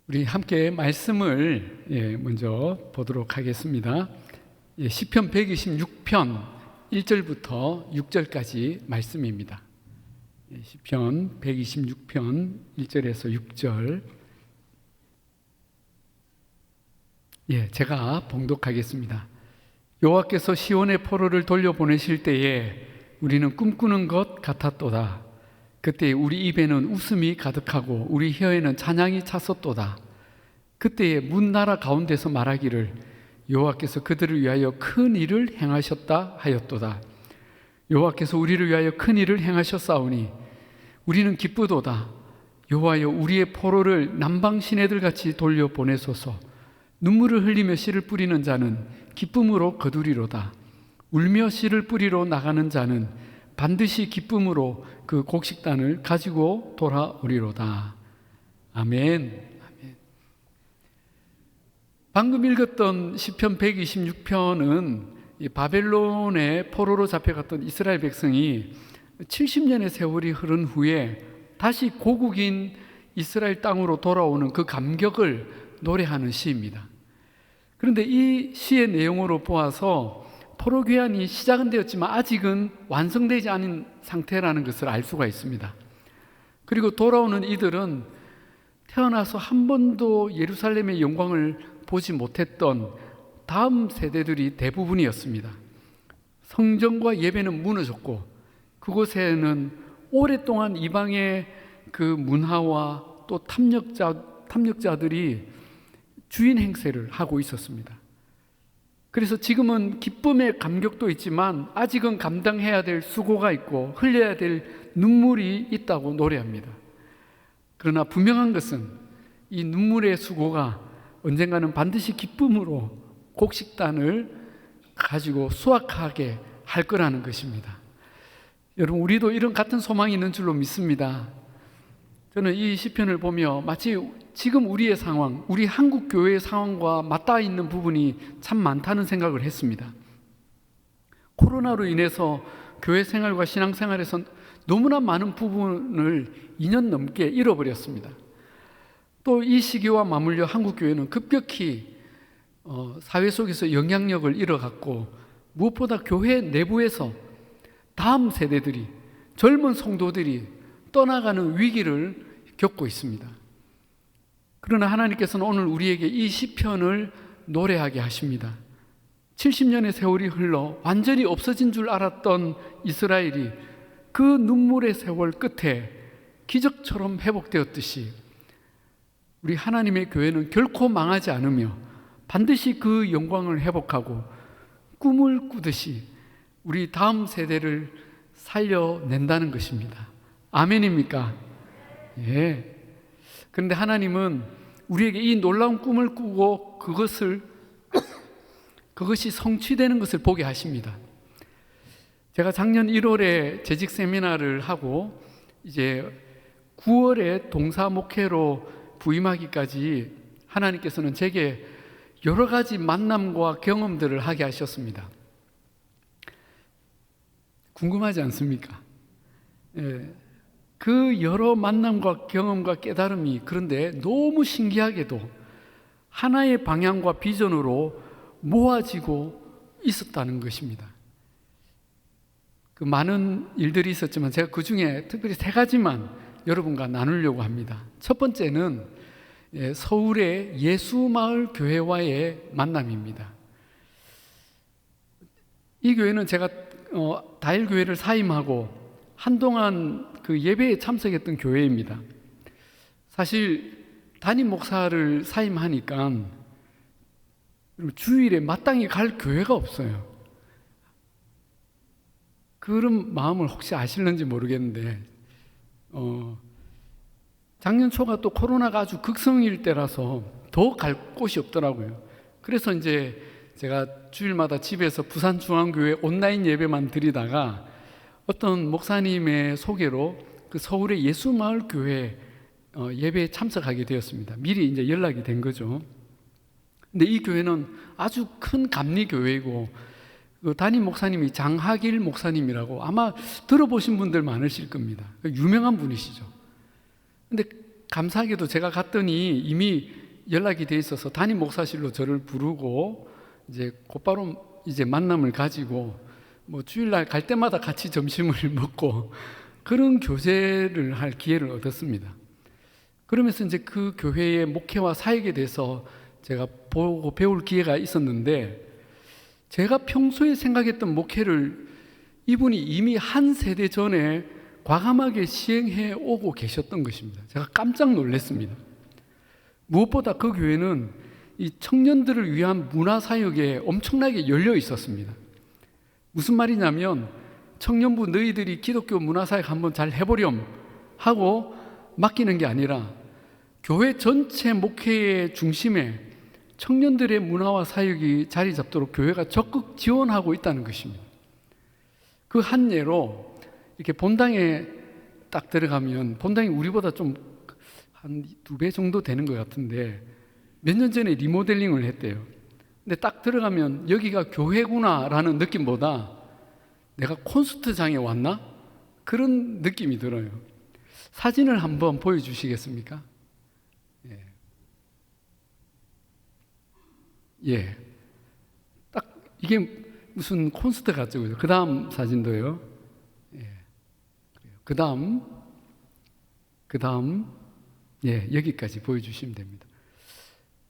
우리 함께 말씀을 먼저 보도록 하겠습니다. 시편 126편 1절부터 6절까지 말씀입니다. 시편 126편 1절에서 6절. 제가 봉독하겠습니다. 여호와께서 시온의 포로를 돌려보내실 때에 우리는 꿈꾸는 것 같았도다. 그때 우리 입에는 웃음이 가득하고 우리 혀에는 찬양이 찼었도다. 그때에 문 나라 가운데서 말하기를 여호와께서 그들을 위하여 큰 일을 행하셨다 하였도다. 여호와께서 우리를 위하여 큰 일을 행하셨사오니 우리는 기쁘도다. 여호와여 우리의 포로를 남방 시내들같이 돌려보내소서. 눈물을 흘리며 씨를 뿌리는 자는 기쁨으로 거두리로다. 울며 씨를 뿌리러 나가는 자는 반드시 기쁨으로 그 곡식단을 가지고 돌아오리로다. 아멘. 방금 읽었던 시편 126편은 바벨론의 포로로 잡혀갔던 이스라엘 백성이 70년의 세월이 흐른 후에 다시 고국인 이스라엘 땅으로 돌아오는 그 감격을 노래하는 시입니다. 그런데 이 시의 내용으로 보아서 포로 귀환이 시작은 되었지만 아직은 완성되지 않은 상태라는 것을 알 수가 있습니다. 그리고 돌아오는 이들은 태어나서 한 번도 예루살렘의 영광을 보지 못했던 다음 세대들이 대부분이었습니다. 성전과 예배는 무너졌고 그곳에는 오랫동안 이방의 그 문화와 또 탐욕자들이 주인 행세를 하고 있었습니다. 그래서 지금은 기쁨의 감격도 있지만 아직은 감당해야 될 수고가 있고 흘려야 될 눈물이 있다고 노래합니다. 그러나 분명한 것은 이 눈물의 수고가 언젠가는 반드시 기쁨으로 곡식단을 가지고 수확하게 할 거라는 것입니다. 여러분, 우리도 이런 같은 소망이 있는 줄로 믿습니다. 저는 이 시편을 보며 마치 지금 우리의 상황, 우리 한국 교회의 상황과 맞닿아 있는 부분이 참 많다는 생각을 했습니다. 코로나로 인해서 교회 생활과 신앙 생활에서 너무나 많은 부분을 2년 넘게 잃어버렸습니다. 또 이 시기와 맞물려 한국 교회는 급격히 사회 속에서 영향력을 잃어갔고 무엇보다 교회 내부에서 다음 세대들이, 젊은 성도들이 떠나가는 위기를 겪고 있습니다. 그러나 하나님께서는 오늘 우리에게 이 시편을 노래하게 하십니다. 70년의 세월이 흘러 완전히 없어진 줄 알았던 이스라엘이 그 눈물의 세월 끝에 기적처럼 회복되었듯이 우리 하나님의 교회는 결코 망하지 않으며 반드시 그 영광을 회복하고 꿈을 꾸듯이 우리 다음 세대를 살려낸다는 것입니다. 아멘입니까? 예. 그런데 하나님은 우리에게 이 놀라운 꿈을 꾸고 그것이 성취되는 것을 보게 하십니다. 제가 작년 1월에 재직 세미나를 하고 이제 9월에 동사 목회로 부임하기까지 하나님께서는 제게 여러 가지 만남과 경험들을 하게 하셨습니다. 궁금하지 않습니까? 예. 그 여러 만남과 경험과 깨달음이 그런데 너무 신기하게도 하나의 방향과 비전으로 모아지고 있었다는 것입니다. 그 많은 일들이 있었지만 제가 그 중에 특별히 3가지만 여러분과 나누려고 합니다. 첫 번째는 서울의 예수마을 교회와의 만남입니다. 이 교회는 제가 다일교회를 사임하고 한동안 그 예배에 참석했던 교회입니다. 사실 담임 목사를 사임하니까 주일에 마땅히 갈 교회가 없어요. 그런 마음을 혹시 아실는지 모르겠는데 작년 초가 또 코로나가 아주 극성일 때라서 더 갈 곳이 없더라고요. 그래서 이제 제가 주일마다 집에서 부산중앙교회 온라인 예배만 드리다가 어떤 목사님의 소개로 그 서울의 예수마을 교회 예배에 참석하게 되었습니다. 미리 이제 연락이 된 거죠. 근데 이 교회는 아주 큰 감리교회이고 그 담임 목사님이 장하길 목사님이라고 아마 들어보신 분들 많으실 겁니다. 유명한 분이시죠. 근데 감사하게도 제가 갔더니 이미 연락이 돼 있어서 담임 목사실로 저를 부르고 이제 곧바로 이제 만남을 가지고 뭐 주일날 갈 때마다 같이 점심을 먹고 그런 교제를 할 기회를 얻었습니다. 그러면서 이제 그 교회의 목회와 사역에 대해서 제가 보고 배울 기회가 있었는데, 제가 평소에 생각했던 목회를 이분이 이미 한 세대 전에 과감하게 시행해 오고 계셨던 것입니다. 제가 깜짝 놀랐습니다. 무엇보다 그 교회는 이 청년들을 위한 문화사역에 엄청나게 열려 있었습니다. 무슨 말이냐면, 청년부 너희들이 기독교 문화사역 한번 잘 해보렴 하고 맡기는 게 아니라 교회 전체 목회의 중심에 청년들의 문화와 사역이 자리 잡도록 교회가 적극 지원하고 있다는 것입니다. 그 한 예로 이렇게 본당에 딱 들어가면, 본당이 우리보다 좀 한 2배 정도 되는 것 같은데 몇 년 전에 리모델링을 했대요. 근데 딱 들어가면 여기가 교회구나라는 느낌보다 내가 콘서트장에 왔나? 그런 느낌이 들어요. 사진을 한번 보여주시겠습니까? 예. 딱 이게 무슨 콘서트 같죠? 그 다음 사진도요. 예. 그 다음. 예, 여기까지 보여주시면 됩니다.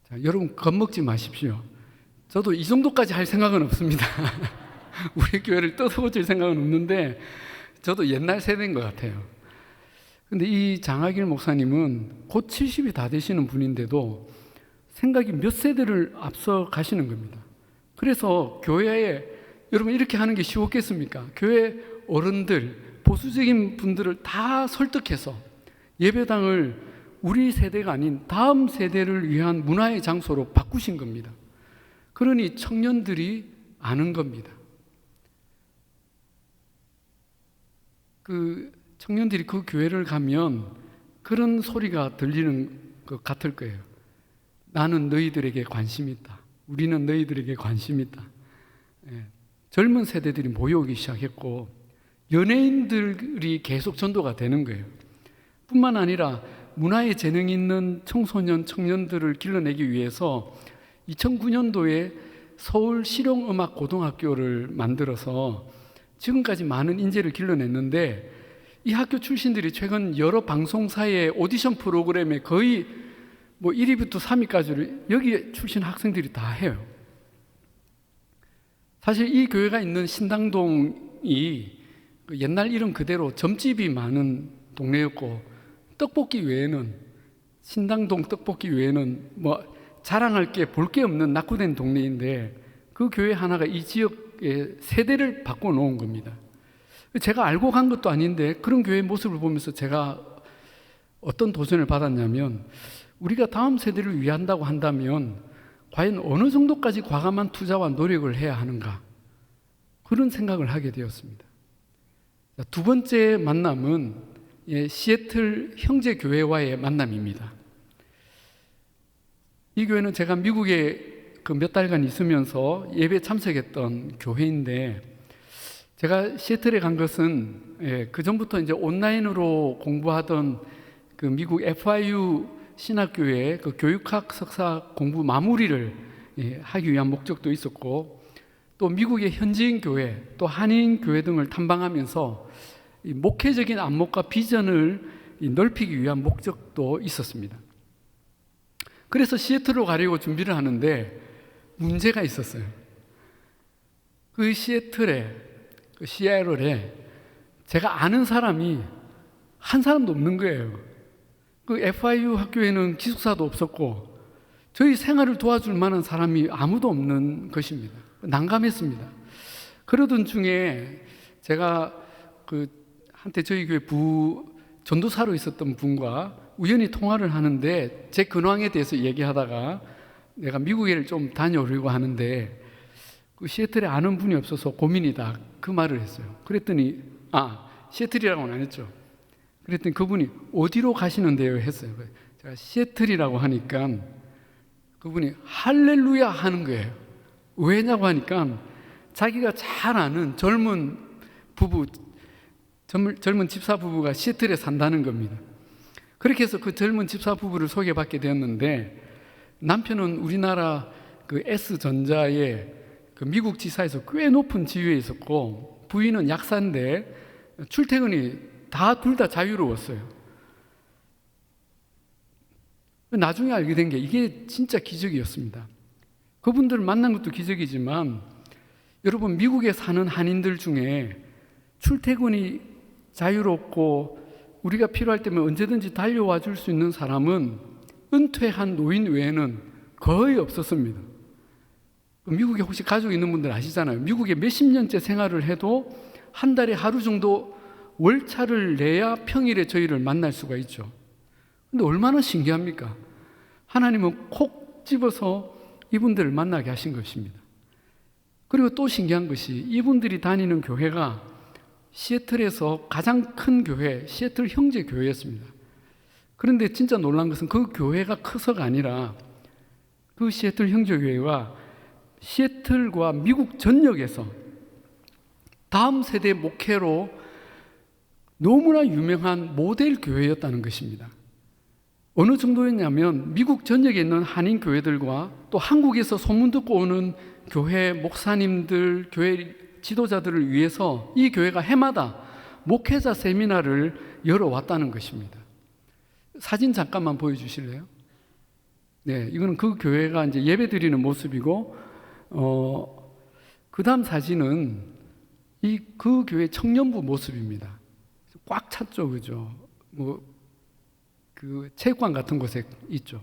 자, 여러분 겁먹지 마십시오. 저도 이 정도까지 할 생각은 없습니다. 우리 교회를 뜯어고칠 생각은 없는데 저도 옛날 세대인 것 같아요. 근데 이 장하길 목사님은 곧 70이 다 되시는 분인데도 생각이 몇 세대를 앞서 가시는 겁니다. 그래서 교회에, 여러분 이렇게 하는 게 쉬웠겠습니까? 교회 어른들, 보수적인 분들을 다 설득해서 예배당을 우리 세대가 아닌 다음 세대를 위한 문화의 장소로 바꾸신 겁니다. 그러니 청년들이 아는 겁니다. 그 청년들이 그 교회를 가면 그런 소리가 들리는 것 같을 거예요. 나는 너희들에게 관심이 있다. 우리는 너희들에게 관심이 있다. 예. 젊은 세대들이 모여오기 시작했고 연예인들이 계속 전도가 되는 거예요. 뿐만 아니라 문화에 재능 있는 청소년, 청년들을 길러내기 위해서 2009년도에 서울 실용음악고등학교를 만들어서 지금까지 많은 인재를 길러냈는데, 이 학교 출신들이 최근 여러 방송사의 오디션 프로그램에 거의 뭐 1위부터 3위까지를 여기 출신 학생들이 다 해요. 사실 이 교회가 있는 신당동이 옛날 이름 그대로 점집이 많은 동네였고, 떡볶이 외에는, 신당동 떡볶이 외에는 뭐 자랑할 게 볼 게 없는 낙후된 동네인데 그 교회 하나가 이 지역의 세대를 바꿔놓은 겁니다. 제가 알고 간 것도 아닌데 그런 교회의 모습을 보면서 제가 어떤 도전을 받았냐면, 우리가 다음 세대를 위한다고 한다면 과연 어느 정도까지 과감한 투자와 노력을 해야 하는가, 그런 생각을 하게 되었습니다. 두 번째 만남은 시애틀 형제교회와의 만남입니다. 이 교회는 제가 미국에 그 몇 달간 있으면서 예배 참석했던 교회인데, 제가 시애틀에 간 것은 그 전부터 이제 온라인으로 공부하던 그 미국 FIU 신학교의 그 교육학 석사 공부 마무리를 하기 위한 목적도 있었고, 또 미국의 현지인 교회, 또 한인 교회 등을 탐방하면서 이 목회적인 안목과 비전을 넓히기 위한 목적도 있었습니다. 그래서 시애틀로 가려고 준비를 하는데 문제가 있었어요. 그 시애틀에, 그 시애틀에 제가 아는 사람이 한 사람도 없는 거예요. 그 FIU 학교에는 기숙사도 없었고 저희 생활을 도와줄 만한 사람이 아무도 없는 것입니다. 난감했습니다. 그러던 중에 제가 한때 저희 교회 전도사로 있었던 분과 우연히 통화를 하는데, 제 근황에 대해서 얘기하다가 내가 미국에 좀 다녀오려고 하는데 그 시애틀에 아는 분이 없어서 고민이다, 그 말을 했어요. 그랬더니 시애틀이라고는 안 했죠. 그랬더니 그분이 어디로 가시는데요 했어요. 제가 시애틀이라고 하니까 그분이 할렐루야 하는 거예요. 왜냐고 하니까 자기가 잘 아는 젊은 집사 부부가 시애틀에 산다는 겁니다. 그렇게 해서 그 젊은 집사 부부를 소개받게 되었는데, 남편은 우리나라 그 S전자의 그 미국 지사에서 꽤 높은 지위에 있었고, 부인은 약사인데 출퇴근이 둘 다 자유로웠어요. 나중에 알게 된 게 이게 진짜 기적이었습니다. 그분들을 만난 것도 기적이지만, 여러분, 미국에 사는 한인들 중에 출퇴근이 자유롭고 우리가 필요할 때면 언제든지 달려와 줄 수 있는 사람은 은퇴한 노인 외에는 거의 없었습니다. 미국에 혹시 가족 있는 분들 아시잖아요. 미국에 몇십 년째 생활을 해도 한 달에 하루 정도 월차를 내야 평일에 저희를 만날 수가 있죠. 근데 얼마나 신기합니까? 하나님은 콕 집어서 이분들을 만나게 하신 것입니다. 그리고 또 신기한 것이, 이분들이 다니는 교회가 시애틀에서 가장 큰 교회, 시애틀 형제 교회였습니다. 그런데 진짜 놀란 것은 그 교회가 커서가 아니라 그 시애틀 형제 교회가 시애틀과 미국 전역에서 다음 세대 목회로 너무나 유명한 모델 교회였다는 것입니다. 어느 정도였냐면, 미국 전역에 있는 한인 교회들과 또 한국에서 소문 듣고 오는 교회 목사님들, 교회 지도자들을 위해서 이 교회가 해마다 목회자 세미나를 열어왔다는 것입니다. 사진 잠깐만 보여주실래요? 네, 이거는 그 교회가 이제 예배 드리는 모습이고, 그 다음 사진은 그 교회 청년부 모습입니다. 꽉 찼죠, 그죠? 그 체육관 같은 곳에 있죠.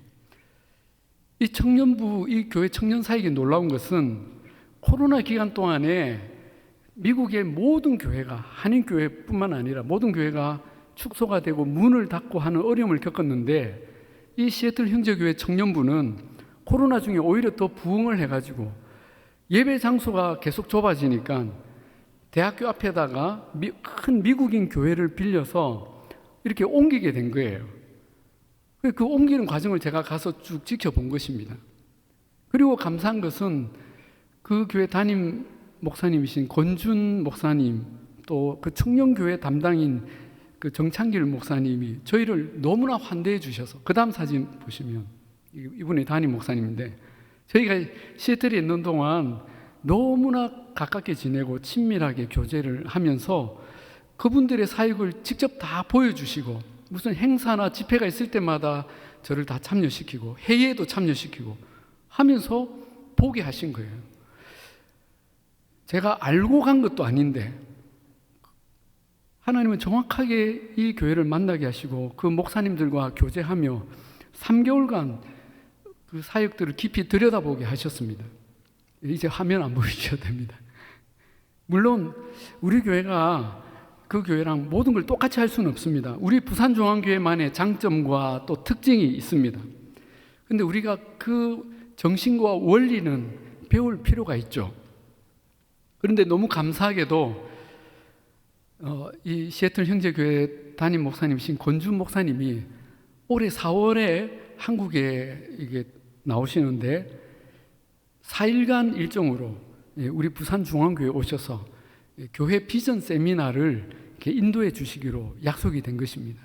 이 청년부, 이 교회 청년 사역이 놀라운 것은, 코로나 기간 동안에 미국의 모든 교회가, 한인교회뿐만 아니라 모든 교회가 축소가 되고 문을 닫고 하는 어려움을 겪었는데, 이 시애틀 형제교회 청년부는 코로나 중에 오히려 더 부흥을 해가지고 예배 장소가 계속 좁아지니까 대학교 앞에다가 큰 미국인 교회를 빌려서 이렇게 옮기게 된 거예요. 그 옮기는 과정을 제가 가서 쭉 지켜본 것입니다. 그리고 감사한 것은 그 교회 담임 목사님이신 권준 목사님, 또 그 청년교회 담당인 그 정창길 목사님이 저희를 너무나 환대해 주셔서, 그 다음 사진 보시면 이분이 담임 목사님인데, 저희가 시애틀에 있는 동안 너무나 가깝게 지내고 친밀하게 교제를 하면서 그분들의 사역을 직접 다 보여주시고, 무슨 행사나 집회가 있을 때마다 저를 다 참여시키고 회의에도 참여시키고 하면서 보게 하신 거예요. 제가 알고 간 것도 아닌데 하나님은 정확하게 이 교회를 만나게 하시고 그 목사님들과 교제하며 3개월간 그 사역들을 깊이 들여다보게 하셨습니다. 이제 화면 안 보이셔도 됩니다. 물론 우리 교회가 그 교회랑 모든 걸 똑같이 할 수는 없습니다. 우리 부산중앙교회만의 장점과 또 특징이 있습니다. 그런데 우리가 그 정신과 원리는 배울 필요가 있죠. 그런데 너무 감사하게도 이 시애틀 형제교회 담임 목사님이신 권준 목사님이 올해 4월에 한국에 이게 나오시는데 4일간 일정으로 우리 부산중앙교회에 오셔서 교회 비전 세미나를 이렇게 인도해 주시기로 약속이 된 것입니다.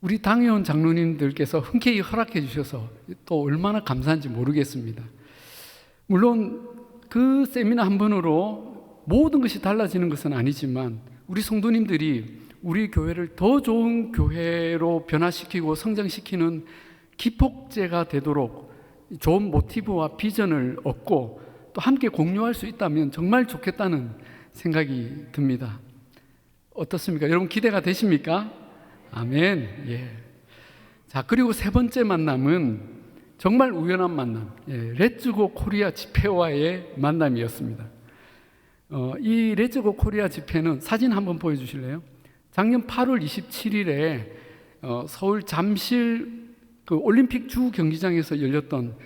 우리 당회원 장로님들께서 흔쾌히 허락해 주셔서 또 얼마나 감사한지 모르겠습니다. 물론 그 세미나 한 번으로 모든 것이 달라지는 것은 아니지만 우리 성도님들이 우리 교회를 더 좋은 교회로 변화시키고 성장시키는 기폭제가 되도록 좋은 모티브와 비전을 얻고 또 함께 공유할 수 있다면 정말 좋겠다는 생각이 듭니다. 어떻습니까? 여러분 기대가 되십니까? 아멘. 예. 자, 그리고 세 번째 만남은 정말 우연한 만남, 렛츠고 코리아 집회와의 만남이었습니다. 이 렛츠고 코리아 집회는 사진 한번 보여주실래요? 작년 8월 27일에 서울 잠실 그 올림픽 주 경기장에서 열렸던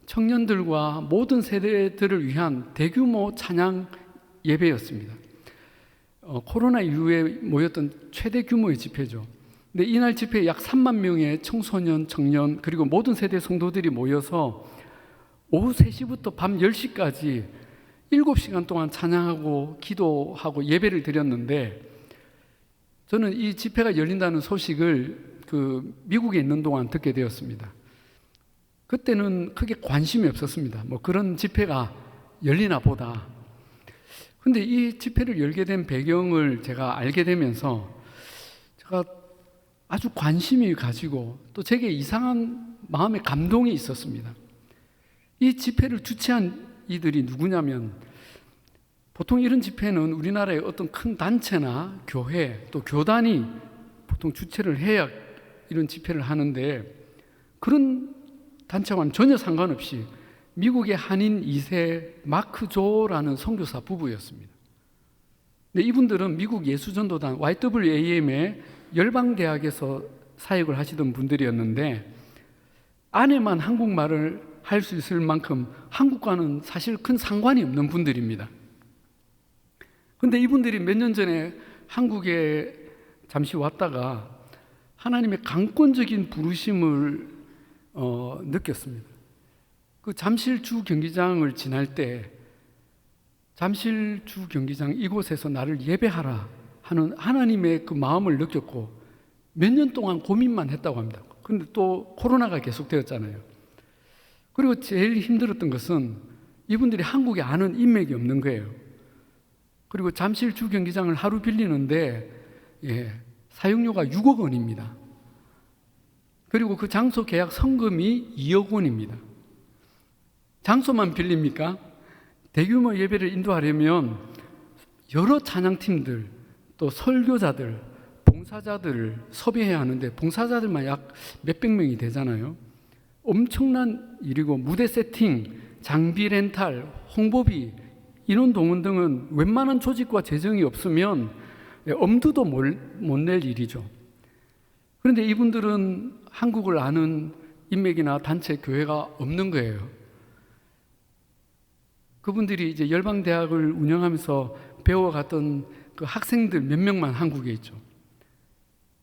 청년들과 모든 세대들을 위한 대규모 찬양 예배였습니다. 코로나 이후에 모였던 최대 규모의 집회죠. 근데 이날 집회에 약 3만 명의 청소년, 청년 그리고 모든 세대 성도들이 모여서 오후 3시부터 밤 10시까지 7시간 동안 찬양하고 기도하고 예배를 드렸는데 저는 이 집회가 열린다는 소식을 미국에 있는 동안 듣게 되었습니다. 그때는 크게 관심이 없었습니다. 뭐 그런 집회가 열리나 보다. 근데 이 집회를 열게 된 배경을 제가 알게 되면서 제가 아주 관심이 가지고 또 제게 이상한 마음의 감동이 있었습니다. 이 집회를 주최한 이들이 누구냐면, 보통 이런 집회는 우리나라의 어떤 큰 단체나 교회 또 교단이 보통 주최를 해야 이런 집회를 하는데, 그런 단체와는 전혀 상관없이 미국의 한인 2세 마크 조라는 선교사 부부였습니다. 근데 이분들은 미국 예수전도단 YWAM의 열방대학에서 사역을 하시던 분들이었는데, 아내만 한국말을 할 수 있을 만큼 한국과는 사실 큰 상관이 없는 분들입니다. 근데 이분들이 몇 년 전에 한국에 잠시 왔다가 하나님의 강권적인 부르심을 느꼈습니다. 그 잠실주 경기장을 지날 때 잠실주 경기장 이곳에서 나를 예배하라 하는 하나님의 그 마음을 느꼈고 몇 년 동안 고민만 했다고 합니다. 그런데 또 코로나가 계속되었잖아요. 그리고 제일 힘들었던 것은 이분들이 한국에 아는 인맥이 없는 거예요. 그리고 잠실주 경기장을 하루 빌리는데 사용료가 6억 원입니다. 그리고 그 장소 계약 성금이 2억 원입니다. 장소만 빌립니까? 대규모 예배를 인도하려면 여러 찬양팀들, 또 설교자들, 봉사자들을 섭외해야 하는데 봉사자들만 약 몇백 명이 되잖아요. 엄청난 일이고, 무대 세팅, 장비 렌탈, 홍보비, 인원 동원 등은 웬만한 조직과 재정이 없으면 엄두도 못 낼 일이죠. 그런데 이분들은 한국을 아는 인맥이나 단체, 교회가 없는 거예요. 그분들이 이제 열방대학을 운영하면서 배워갔던 그 학생들 몇 명만 한국에 있죠.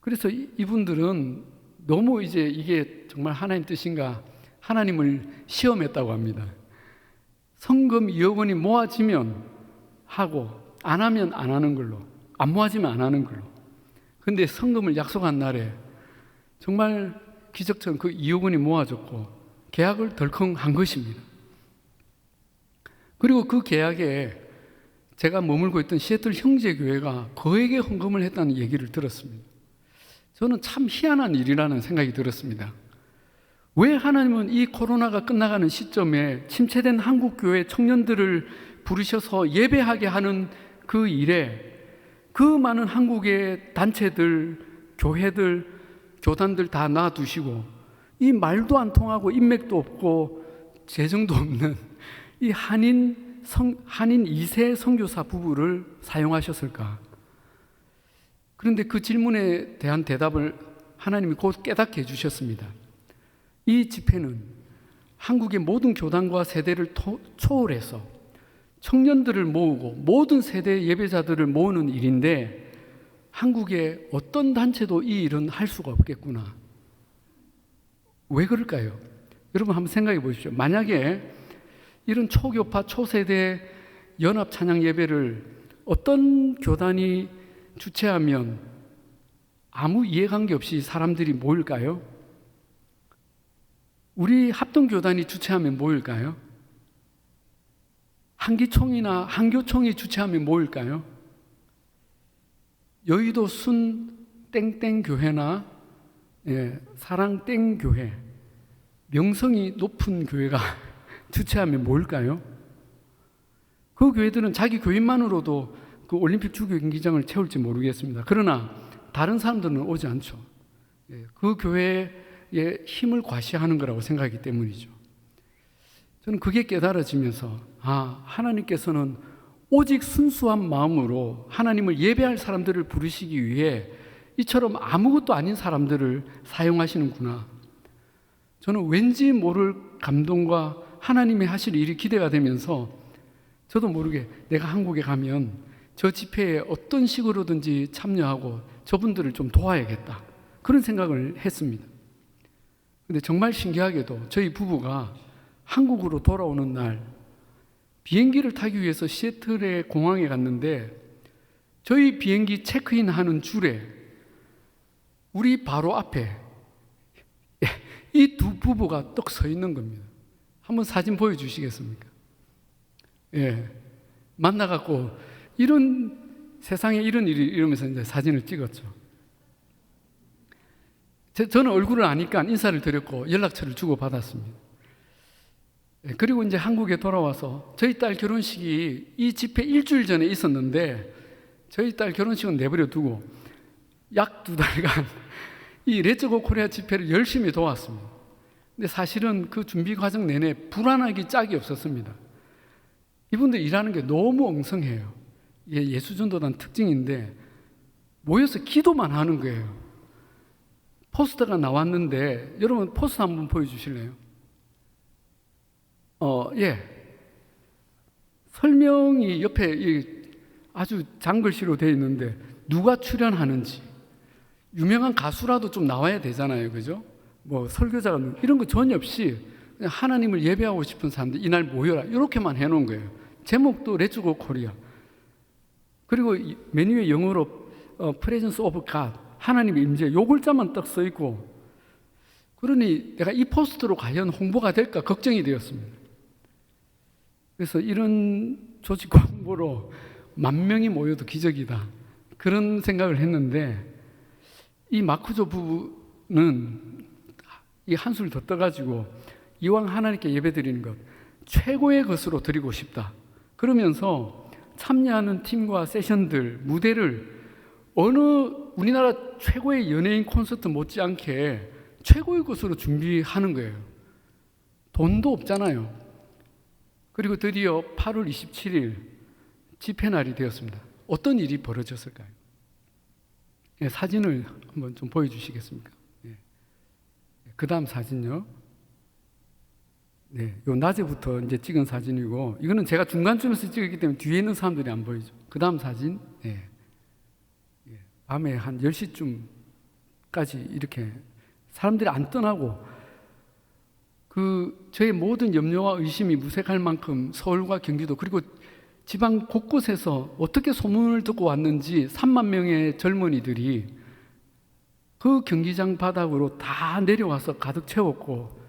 그래서 이분들은 너무 이제 이게 정말 하나님 뜻인가 하나님을 시험했다고 합니다. 성금 2억 원이 모아지면 하고, 안 하면 안 하는 걸로, 안 모아지면 안 하는 걸로. 근데 성금을 약속한 날에 정말 기적처럼 그 2억 원이 모아졌고 계약을 덜컹 한 것입니다. 그리고 그 계약에 제가 머물고 있던 시애틀 형제교회가 거액의 헌금을 했다는 얘기를 들었습니다. 저는 참 희한한 일이라는 생각이 들었습니다. 왜 하나님은 이 코로나가 끝나가는 시점에 침체된 한국교회 청년들을 부르셔서 예배하게 하는 그 일에 그 많은 한국의 단체들, 교회들, 교단들 다 놔두시고 이 말도 안 통하고 인맥도 없고 재정도 없는 이 한인 2세 선교사 부부를 사용하셨을까? 그런데 그 질문에 대한 대답을 하나님이 곧 깨닫게 해주셨습니다. 이 집회는 한국의 모든 교단과 세대를 초월해서 청년들을 모으고 모든 세대 예배자들을 모으는 일인데, 한국의 어떤 단체도 이 일은 할 수가 없겠구나. 왜 그럴까요? 여러분 한번 생각해 보십시오. 만약에 이런 초교파 초세대 연합 찬양 예배를 어떤 교단이 주최하면 아무 이해관계 없이 사람들이 모일까요? 우리 합동교단이 주최하면 모일까요? 한기총이나 한교총이 주최하면 모일까요? 여의도 순 땡땡 교회나 사랑 땡 교회, 명성이 높은 교회가 주최하면 모일까요? 그 교회들은 자기 교인만으로도 그 올림픽 주교 경기장을 채울지 모르겠습니다. 그러나 다른 사람들은 오지 않죠. 그 교회의 힘을 과시하는 거라고 생각하기 때문이죠. 저는 그게 깨달아지면서 하나님께서는 오직 순수한 마음으로 하나님을 예배할 사람들을 부르시기 위해 이처럼 아무것도 아닌 사람들을 사용하시는구나. 저는 왠지 모를 감동과 하나님이 하실 일이 기대가 되면서 저도 모르게 내가 한국에 가면 저 집회에 어떤 식으로든지 참여하고 저분들을 좀 도와야겠다, 그런 생각을 했습니다. 근데 정말 신기하게도 저희 부부가 한국으로 돌아오는 날 비행기를 타기 위해서 시애틀의 공항에 갔는데 저희 비행기 체크인 하는 줄에 우리 바로 앞에 이 두 부부가 떡 서 있는 겁니다. 한번 사진 보여주시겠습니까? 예, 만나갖고 세상에 이런 일이 이러면서 이제 사진을 찍었죠. 저는 얼굴을 아니까 인사를 드렸고 연락처를 주고 받았습니다. 예, 그리고 이제 한국에 돌아와서 저희 딸 결혼식이 이 집회 일주일 전에 있었는데 저희 딸 결혼식은 내버려 두고 약 2달간 이 레츠고 코리아 집회를 열심히 도왔습니다. 근데 사실은 그 준비 과정 내내 불안하기 짝이 없었습니다. 이분들 일하는 게 너무 엉성해요. 이게 예수전도단 특징인데 모여서 기도만 하는 거예요. 포스터가 나왔는데 여러분 포스터 한번 보여주실래요? 예. 설명이 옆에 아주 장글씨로 되어 있는데 누가 출연하는지, 유명한 가수라도 좀 나와야 되잖아요, 그죠? 뭐 설교자가 이런 거 전혀 없이 그냥 하나님을 예배하고 싶은 사람들 이날 모여라 이렇게만 해놓은 거예요. 제목도 레츠고 코리아. 그리고 맨 위에 영어로 Presence of God, 하나님의 임재, 요 글자만 딱 써 있고, 그러니 내가 이 포스터로 과연 홍보가 될까 걱정이 되었습니다. 그래서 이런 조직 홍보로 10,000명이 모여도 기적이다, 그런 생각을 했는데, 이 마쿠조 부부는 이 한술 더 떠가지고 이왕 하나님께 예배드리는 것 최고의 것으로 드리고 싶다 그러면서 참여하는 팀과 세션들, 무대를 어느 우리나라 최고의 연예인 콘서트 못지않게 최고의 것으로 준비하는 거예요. 돈도 없잖아요. 그리고 드디어 8월 27일 집회 날이 되었습니다. 어떤 일이 벌어졌을까요? 예, 사진을 한번 좀 보여주시겠습니까? 예. 그 다음 사진요. 네, 요 낮에부터 이제 찍은 사진이고, 이거는 제가 중간쯤에서 찍었기 때문에 뒤에 있는 사람들이 안 보이죠. 그 다음 사진. 예. 예. 밤에 한 10시쯤까지 이렇게 사람들이 안 떠나고, 저의 모든 염려와 의심이 무색할 만큼 서울과 경기도 그리고 지방 곳곳에서 어떻게 소문을 듣고 왔는지 3만 명의 젊은이들이 그 경기장 바닥으로 다 내려와서 가득 채웠고,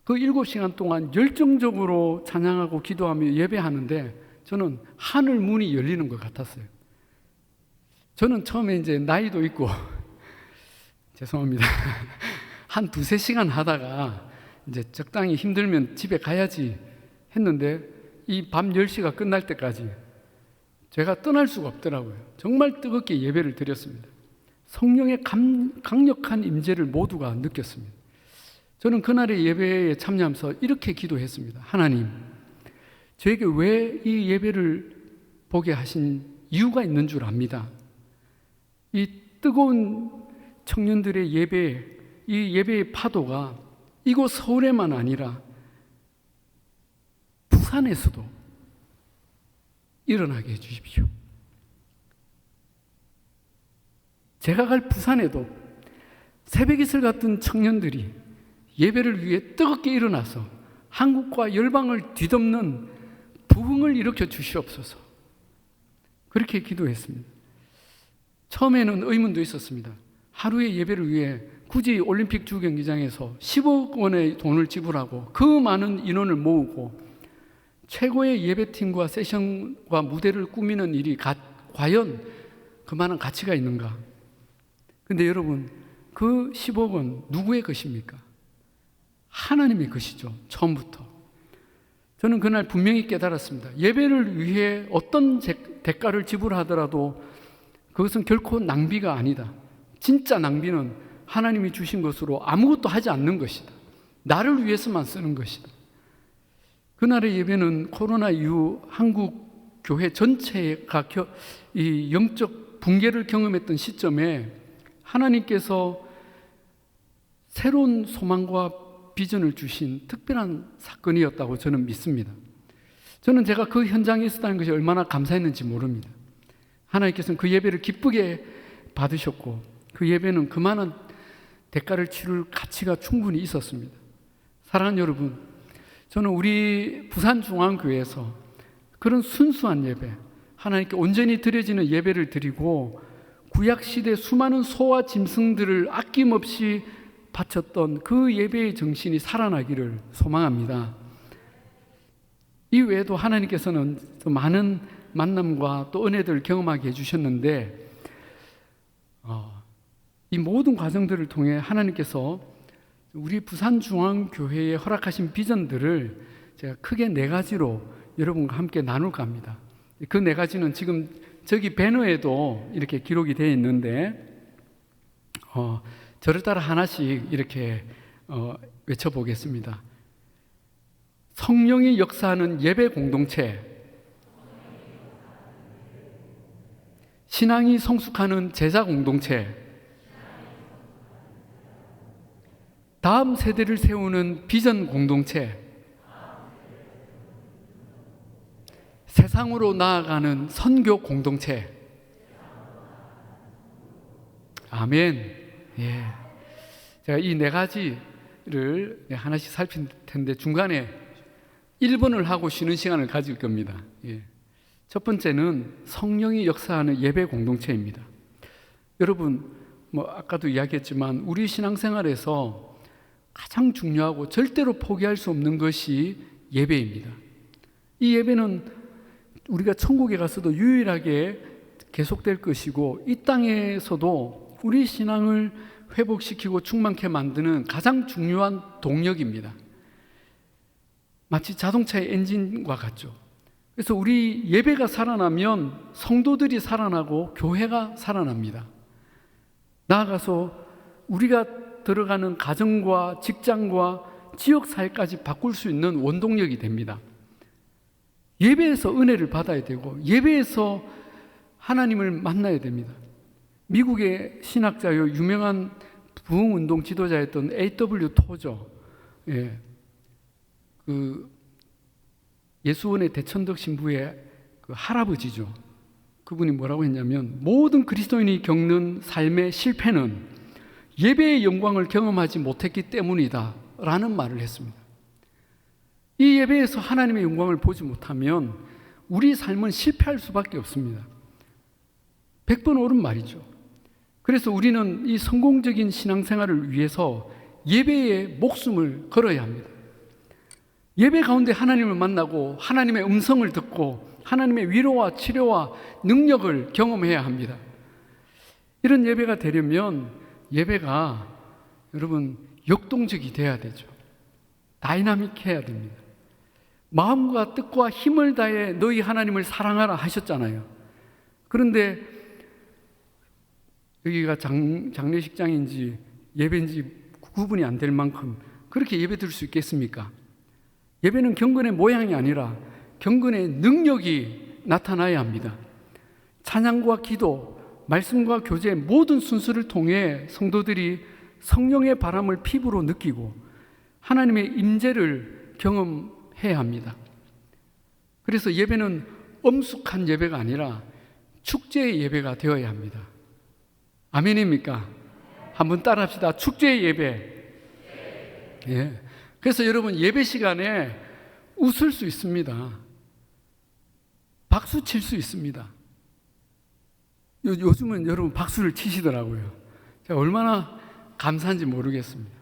그 7시간 동안 열정적으로 찬양하고 기도하며 예배하는데 저는 하늘 문이 열리는 것 같았어요. 저는 처음에 이제 나이도 있고 죄송합니다. 한 2-3시간 하다가 이제 적당히 힘들면 집에 가야지 했는데 이 밤 10시가 끝날 때까지 제가 떠날 수가 없더라고요. 정말 뜨겁게 예배를 드렸습니다. 성령의 강력한 임재를 모두가 느꼈습니다. 저는 그날의 예배에 참여하면서 이렇게 기도했습니다. 하나님, 저에게 왜 이 예배를 보게 하신 이유가 있는 줄 압니다. 이 뜨거운 청년들의 예배, 이 예배의 파도가 이곳 서울에만 아니라 부산에서도 일어나게 해주십시오. 제가 갈 부산에도 새벽 이슬 같은 청년들이 예배를 위해 뜨겁게 일어나서 한국과 열방을 뒤덮는 부흥을 일으켜 주시옵소서. 그렇게 기도했습니다. 처음에는 의문도 있었습니다. 하루의 예배를 위해 굳이 올림픽 주경기장에서 10억 원의 돈을 지불하고 그 많은 인원을 모으고 최고의 예배팀과 세션과 무대를 꾸미는 일이 과연 그만한 가치가 있는가? 근데 여러분, 그 10억 원 누구의 것입니까? 하나님의 것이죠. 처음부터. 저는 그날 분명히 깨달았습니다. 예배를 위해 어떤 대가를 지불하더라도 그것은 결코 낭비가 아니다. 진짜 낭비는 하나님이 주신 것으로 아무것도 하지 않는 것이다. 나를 위해서만 쓰는 것이다. 그날의 예배는 코로나 이후 한국 교회 전체가 이 영적 붕괴를 경험했던 시점에 하나님께서 새로운 소망과 비전을 주신 특별한 사건이었다고 저는 믿습니다. 저는 제가 그 현장에 있었다는 것이 얼마나 감사했는지 모릅니다. 하나님께서는 그 예배를 기쁘게 받으셨고 그 예배는 그만한 대가를 치를 가치가 충분히 있었습니다. 사랑하는 여러분, 저는 우리 부산중앙교회에서 그런 순수한 예배, 하나님께 온전히 드려지는 예배를 드리고 구약시대 수많은 소와 짐승들을 아낌없이 바쳤던 그 예배의 정신이 살아나기를 소망합니다. 이 외에도 하나님께서는 많은 만남과 또 은혜들을 경험하게 해주셨는데 이 모든 과정들을 통해 하나님께서 우리 부산중앙교회에 허락하신 비전들을 제가 크게 4가지로 여러분과 함께 나눌까 합니다. 그 4가지는 지금 저기 배너에도 이렇게 기록이 되어 있는데 저를 따라 하나씩 이렇게 외쳐보겠습니다. 성령이 역사하는 예배 공동체, 신앙이 성숙하는 제자 공동체, 다음 세대를 세우는 비전 공동체, 세상으로 나아가는 선교 공동체. 아멘. 예. 제가 이 4가지를 하나씩 살필 텐데 중간에 1번을 하고 쉬는 시간을 가질 겁니다. 예. 첫 번째는 성령이 역사하는 예배 공동체입니다. 여러분, 아까도 이야기했지만 우리 신앙생활에서 가장 중요하고 절대로 포기할 수 없는 것이 예배입니다. 이 예배는 우리가 천국에 가서도 유일하게 계속될 것이고 이 땅에서도 우리 신앙을 회복시키고 충만케 만드는 가장 중요한 동력입니다. 마치 자동차의 엔진과 같죠. 그래서 우리 예배가 살아나면 성도들이 살아나고 교회가 살아납니다. 나아가서 우리가 들어가는 가정과 직장과 지역사회까지 바꿀 수 있는 원동력이 됩니다. 예배에서 은혜를 받아야 되고 예배에서 하나님을 만나야 됩니다. 미국의 신학자요 유명한 부흥운동 지도자였던 A.W. 토저, 예수원의 대천덕 신부의 그 할아버지죠. 그분이 뭐라고 했냐면 모든 그리스도인이 겪는 삶의 실패는 예배의 영광을 경험하지 못했기 때문이다 라는 말을 했습니다. 이 예배에서 하나님의 영광을 보지 못하면 우리 삶은 실패할 수밖에 없습니다. 100번 옳은 말이죠. 그래서 우리는 이 성공적인 신앙생활을 위해서 예배에 목숨을 걸어야 합니다. 예배 가운데 하나님을 만나고 하나님의 음성을 듣고 하나님의 위로와 치료와 능력을 경험해야 합니다. 이런 예배가 되려면 예배가 여러분 역동적이 돼야 되죠. 다이나믹해야 됩니다. 마음과 뜻과 힘을 다해 너희 하나님을 사랑하라 하셨잖아요. 그런데 여기가 장례식장인지 예배인지 구분이 안 될 만큼 그렇게 예배 드릴 수 있겠습니까? 예배는 경건의 모양이 아니라 경건의 능력이 나타나야 합니다. 찬양과 기도, 말씀과 교제 모든 순서를 통해 성도들이 성령의 바람을 피부로 느끼고 하나님의 임재를 경험해야 합니다. 그래서 예배는 엄숙한 예배가 아니라 축제의 예배가 되어야 합니다. 아멘입니까? 한번 따라합시다. 축제의 예배. 예. 그래서 여러분 예배 시간에 웃을 수 있습니다. 박수 칠 수 있습니다. 요즘은 여러분 박수를 치시더라고요. 제가 얼마나 감사한지 모르겠습니다.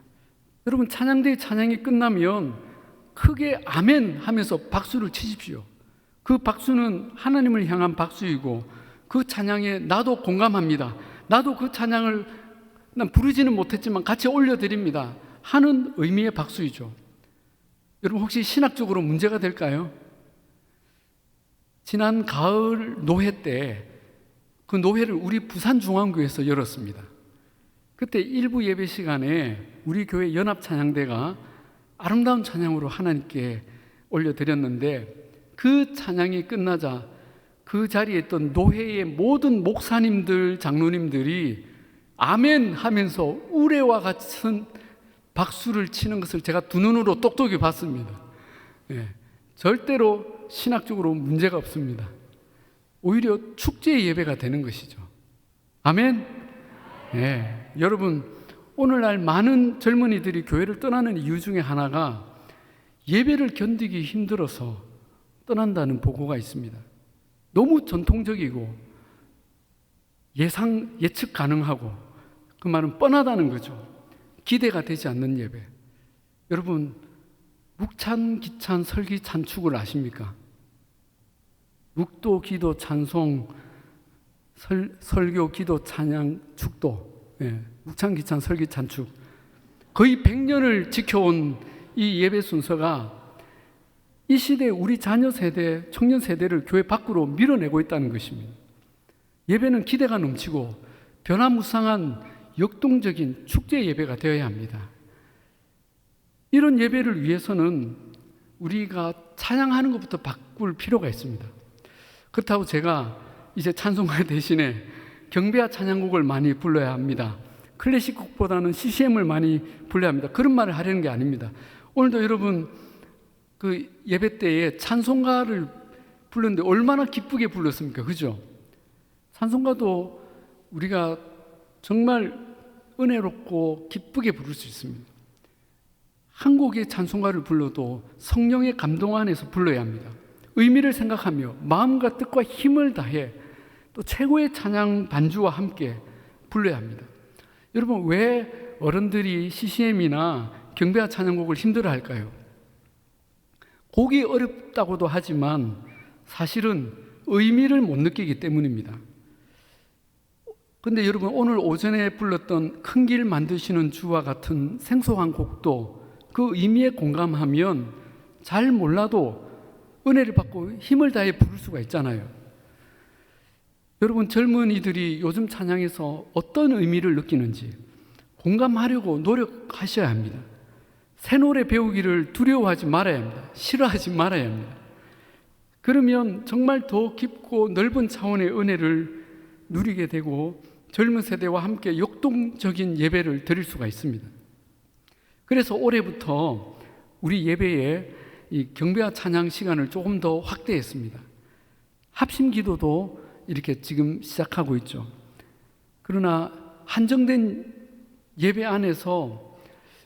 여러분 찬양대의 찬양이 끝나면 크게 아멘 하면서 박수를 치십시오. 그 박수는 하나님을 향한 박수이고 그 찬양에 나도 공감합니다. 나도 그 찬양을 난 부르지는 못했지만 같이 올려드립니다 하는 의미의 박수이죠. 여러분 혹시 신학적으로 문제가 될까요? 지난 가을 노회 때 그 노회를 우리 부산중앙교회에서 열었습니다. 그때 일부 예배 시간에 우리 교회 연합찬양대가 아름다운 찬양으로 하나님께 올려드렸는데 그 찬양이 끝나자 그 자리에 있던 노회의 모든 목사님들, 장로님들이 아멘 하면서 우레와 같은 박수를 치는 것을 제가 두 눈으로 똑똑히 봤습니다. 예, 절대로 신학적으로 문제가 없습니다. 오히려 축제의 예배가 되는 것이죠. 아멘. 예, 여러분 오늘날 많은 젊은이들이 교회를 떠나는 이유 중에 하나가 예배를 견디기 힘들어서 떠난다는 보고가 있습니다. 너무 전통적이고 예측 가능하고, 그 말은 뻔하다는 거죠. 기대가 되지 않는 예배. 여러분, 묵찬, 기찬, 설기, 찬축을 아십니까? 묵도, 기도, 찬송, 설교, 기도, 찬양, 축도. 묵찬, 기찬, 설기, 찬축. 거의 100년을 지켜온 이 예배 순서가 이 시대 우리 자녀 세대, 청년 세대를 교회 밖으로 밀어내고 있다는 것입니다. 예배는 기대가 넘치고 변화무쌍한 역동적인 축제 예배가 되어야 합니다. 이런 예배를 위해서는 우리가 찬양하는 것부터 바꿀 필요가 있습니다. 그렇다고 제가 이제 찬송가 대신에 경배와 찬양곡을 많이 불러야 합니다. 클래식 곡보다는 CCM을 많이 불러야 합니다. 그런 말을 하려는 게 아닙니다. 오늘도 여러분 그 예배 때에 찬송가를 불렀는데 얼마나 기쁘게 불렀습니까? 그죠? 찬송가도 우리가 정말 은혜롭고 기쁘게 부를 수 있습니다. 한 곡의 찬송가를 불러도 성령의 감동 안에서 불러야 합니다. 의미를 생각하며 마음과 뜻과 힘을 다해 또 최고의 찬양 반주와 함께 불러야 합니다. 여러분, 왜 어른들이 CCM이나 경배와 찬양곡을 힘들어 할까요? 곡이 어렵다고도 하지만 사실은 의미를 못 느끼기 때문입니다. 그런데 여러분, 오늘 오전에 불렀던 큰 길 만드시는 주와 같은 생소한 곡도 그 의미에 공감하면 잘 몰라도 은혜를 받고 힘을 다해 부를 수가 있잖아요. 여러분, 젊은이들이 요즘 찬양에서 어떤 의미를 느끼는지 공감하려고 노력하셔야 합니다. 새 노래 배우기를 두려워하지 말아야 합니다. 싫어하지 말아야 합니다. 그러면 정말 더 깊고 넓은 차원의 은혜를 누리게 되고 젊은 세대와 함께 역동적인 예배를 드릴 수가 있습니다. 그래서 올해부터 우리 예배에 이 경배와 찬양 시간을 조금 더 확대했습니다. 합심 기도도 이렇게 지금 시작하고 있죠. 그러나 한정된 예배 안에서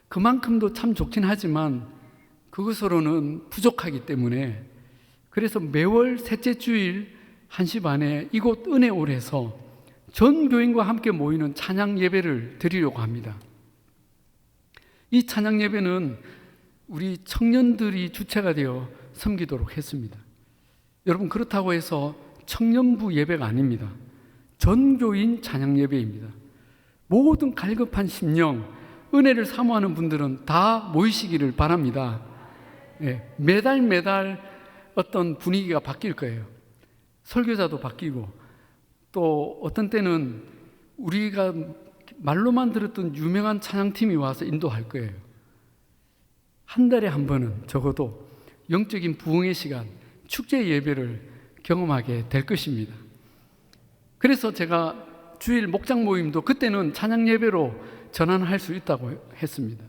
그만큼도 참 좋긴 하지만 그것으로는 부족하기 때문에 그래서 매월 셋째 주일 1시 반에 이곳 은혜홀에서 전 교인과 함께 모이는 찬양 예배를 드리려고 합니다. 이 찬양 예배는 우리 청년들이 주체가 되어 섬기도록 했습니다. 여러분, 그렇다고 해서 청년부 예배가 아닙니다. 전교인 찬양 예배입니다. 모든 갈급한 심령, 은혜를 사모하는 분들은 다 모이시기를 바랍니다. 매달 어떤 분위기가 바뀔 거예요. 설교자도 바뀌고 또 어떤 때는 우리가 말로만 들었던 유명한 찬양팀이 와서 인도할 거예요. 한 달에 한 번은 적어도 영적인 부흥의 시간, 축제 예배를 경험하게 될 것입니다. 그래서 제가 주일 목장 모임도 그때는 찬양 예배로 전환할 수 있다고 했습니다.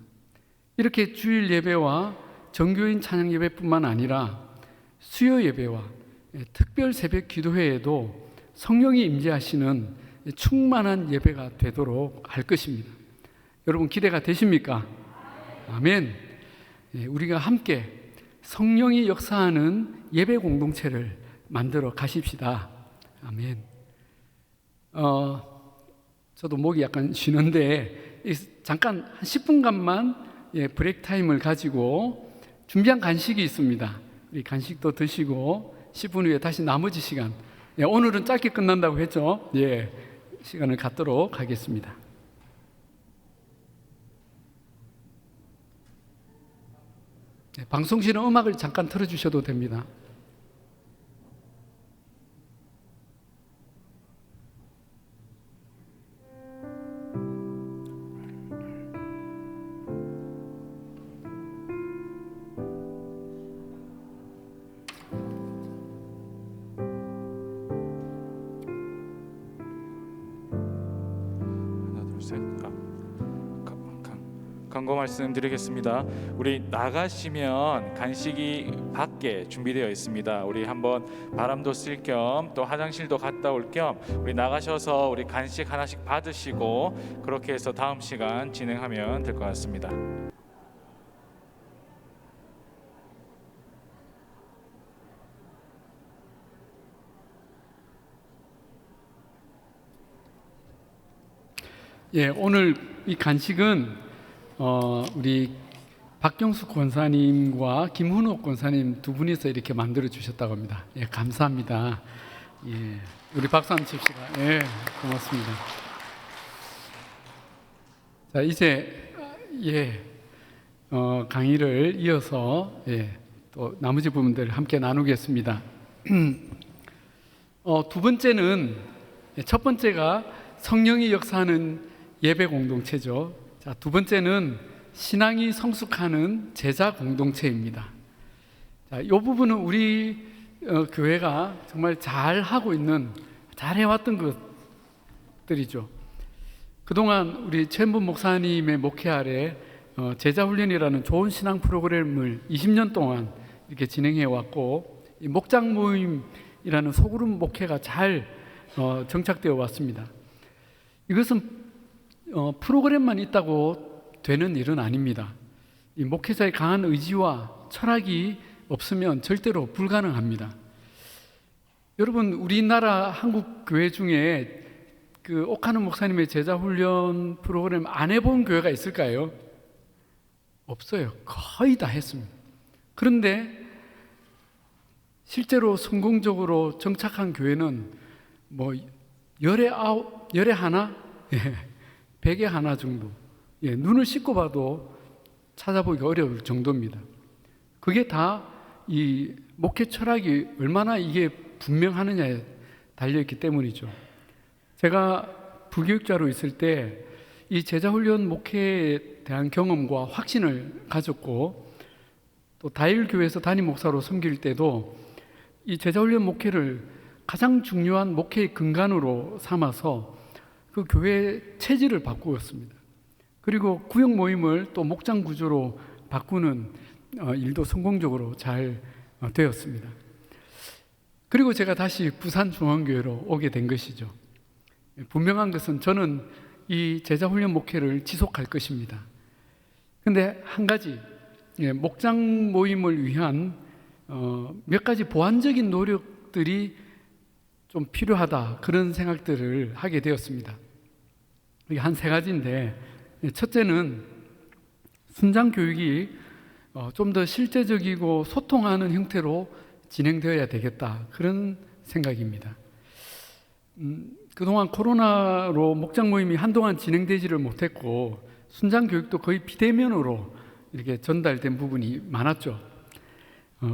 이렇게 주일 예배와 정교인 찬양 예배뿐만 아니라 수요 예배와 특별 새벽 기도회에도 성령이 임재하시는 충만한 예배가 되도록 할 것입니다. 여러분, 기대가 되십니까? 아멘. 우리가 함께 성령이 역사하는 예배 공동체를 만들어 가십시다. 아멘. 저도 목이 약간 쉬는데 잠깐 한 10분간만 브레이크 타임을 가지고 준비한 간식이 있습니다. 우리 간식도 드시고 10분 후에 다시 나머지 시간, 오늘은 짧게 끝난다고 했죠. 시간을 갖도록 하겠습니다. 방송실은 음악을 잠깐 틀어주셔도 됩니다. 광고 말씀드리겠습니다. 우리 나가시면 간식이 밖에 준비되어 있습니다. 우리 한번 바람도 쓸 겸 또 화장실도 갔다 올 겸 우리 나가셔서 우리 간식 하나씩 받으시고 그렇게 해서 다음 시간 진행하면 될 것 같습니다. 예, 오늘 이 간식은 우리 박경수 권사님과 김훈옥 권사님 두 분이서 이렇게 만들어 주셨다고 합니다. 예, 감사합니다. 예, 우리 박수 한번 칩시다. 예, 고맙습니다. 자, 이제 강의를 이어서 또 나머지 부분들 함께 나누겠습니다. 두 번째는 첫 번째가 성령이 역사하는 예배 공동체죠. 자, 두 번째는 신앙이 성숙하는 제자 공동체입니다. 자, 이 부분은 우리 교회가 정말 잘 하고 있는, 잘 해왔던 것들이죠. 그동안 우리 최은범 목사님의 목회 아래 제자훈련이라는 좋은 신앙 프로그램을 20년 동안 이렇게 진행해 왔고, 이 목장 모임이라는 소그룹 목회가 잘 정착되어 왔습니다. 이것은 프로그램만 있다고 되는 일은 아닙니다. 이 목회자의 강한 의지와 철학이 없으면 절대로 불가능합니다. 여러분, 우리나라 한국 교회 중에 그 옥하는 목사님의 제자훈련 프로그램 안 해본 교회가 있을까요? 없어요. 거의 다 했습니다. 그런데 실제로 성공적으로 정착한 교회는 뭐 열에 하나, 백에 하나 정도. 눈을 씻고 봐도 찾아보기가 어려울 정도입니다. 그게 다 이 목회 철학이 얼마나 이게 분명하느냐에 달려있기 때문이죠. 제가 부교육자로 있을 때 이 제자훈련 목회에 대한 경험과 확신을 가졌고, 또 다일교회에서 담임 목사로 섬길 때도 이 제자훈련 목회를 가장 중요한 목회의 근간으로 삼아서 그 교회의 체질을 바꾸었습니다. 그리고 구역 모임을 또 목장 구조로 바꾸는 일도 성공적으로 잘 되었습니다. 그리고 제가 다시 부산중앙교회로 오게 된 것이죠. 분명한 것은 저는 이 제자훈련 목회를 지속할 것입니다. 그런데 한 가지, 목장 모임을 위한 몇 가지 보완적인 노력들이 좀 필요하다, 그런 생각들을 하게 되었습니다. 이게 한 세 가지인데, 첫째는 순장 교육이 좀 더 실제적이고 소통하는 형태로 진행되어야 되겠다, 그런 생각입니다. 그동안 코로나로 목장 모임이 한동안 진행되지를 못했고, 순장 교육도 거의 비대면으로 이렇게 전달된 부분이 많았죠.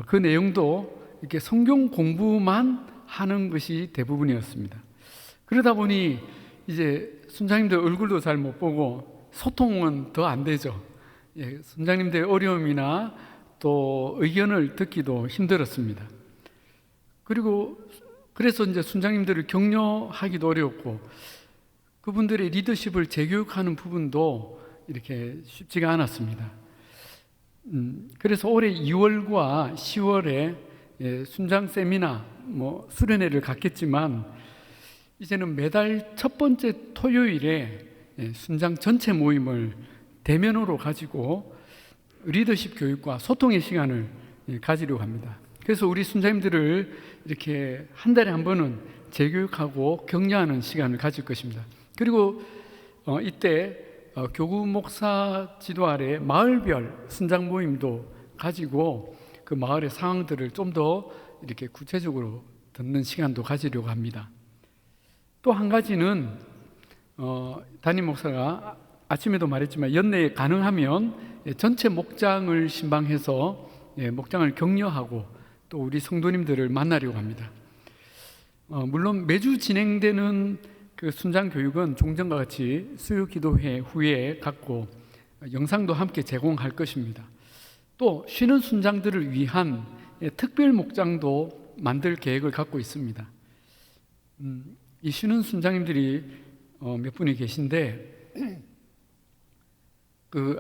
그 내용도 이렇게 성경 공부만 하는 것이 대부분이었습니다. 그러다 보니 이제 순장님들 얼굴도 잘 못 보고 소통은 더 안 되죠. 순장님들의 어려움이나 또 의견을 듣기도 힘들었습니다. 그래서 이제 순장님들을 격려하기도 어려웠고, 그분들의 리더십을 재교육하는 부분도 이렇게 쉽지가 않았습니다. 그래서 올해 2월과 10월에 순장 세미나, 수련회를 갖겠지만, 이제는 매달 첫 번째 토요일에 순장 전체 모임을 대면으로 가지고 리더십 교육과 소통의 시간을 가지려고 합니다. 그래서 우리 순장님들을 이렇게 한 달에 한 번은 재교육하고 격려하는 시간을 가질 것입니다. 그리고 이때 교구 목사 지도 아래 마을별 순장 모임도 가지고 그 마을의 상황들을 좀 더 이렇게 구체적으로 듣는 시간도 가지려고 합니다. 또 한 가지는 담임 목사가 아침에도 말했지만 연내에 가능하면 전체 목장을 신방해서 목장을 격려하고 또 우리 성도님들을 만나려고 합니다. 물론 매주 진행되는 그 순장 교육은 종전과 같이 수요 기도회 후에 갖고 영상도 함께 제공할 것입니다. 또 쉬는 순장들을 위한 특별 목장도 만들 계획을 갖고 있습니다. 이 쉬는 순장님들이 몇 분이 계신데,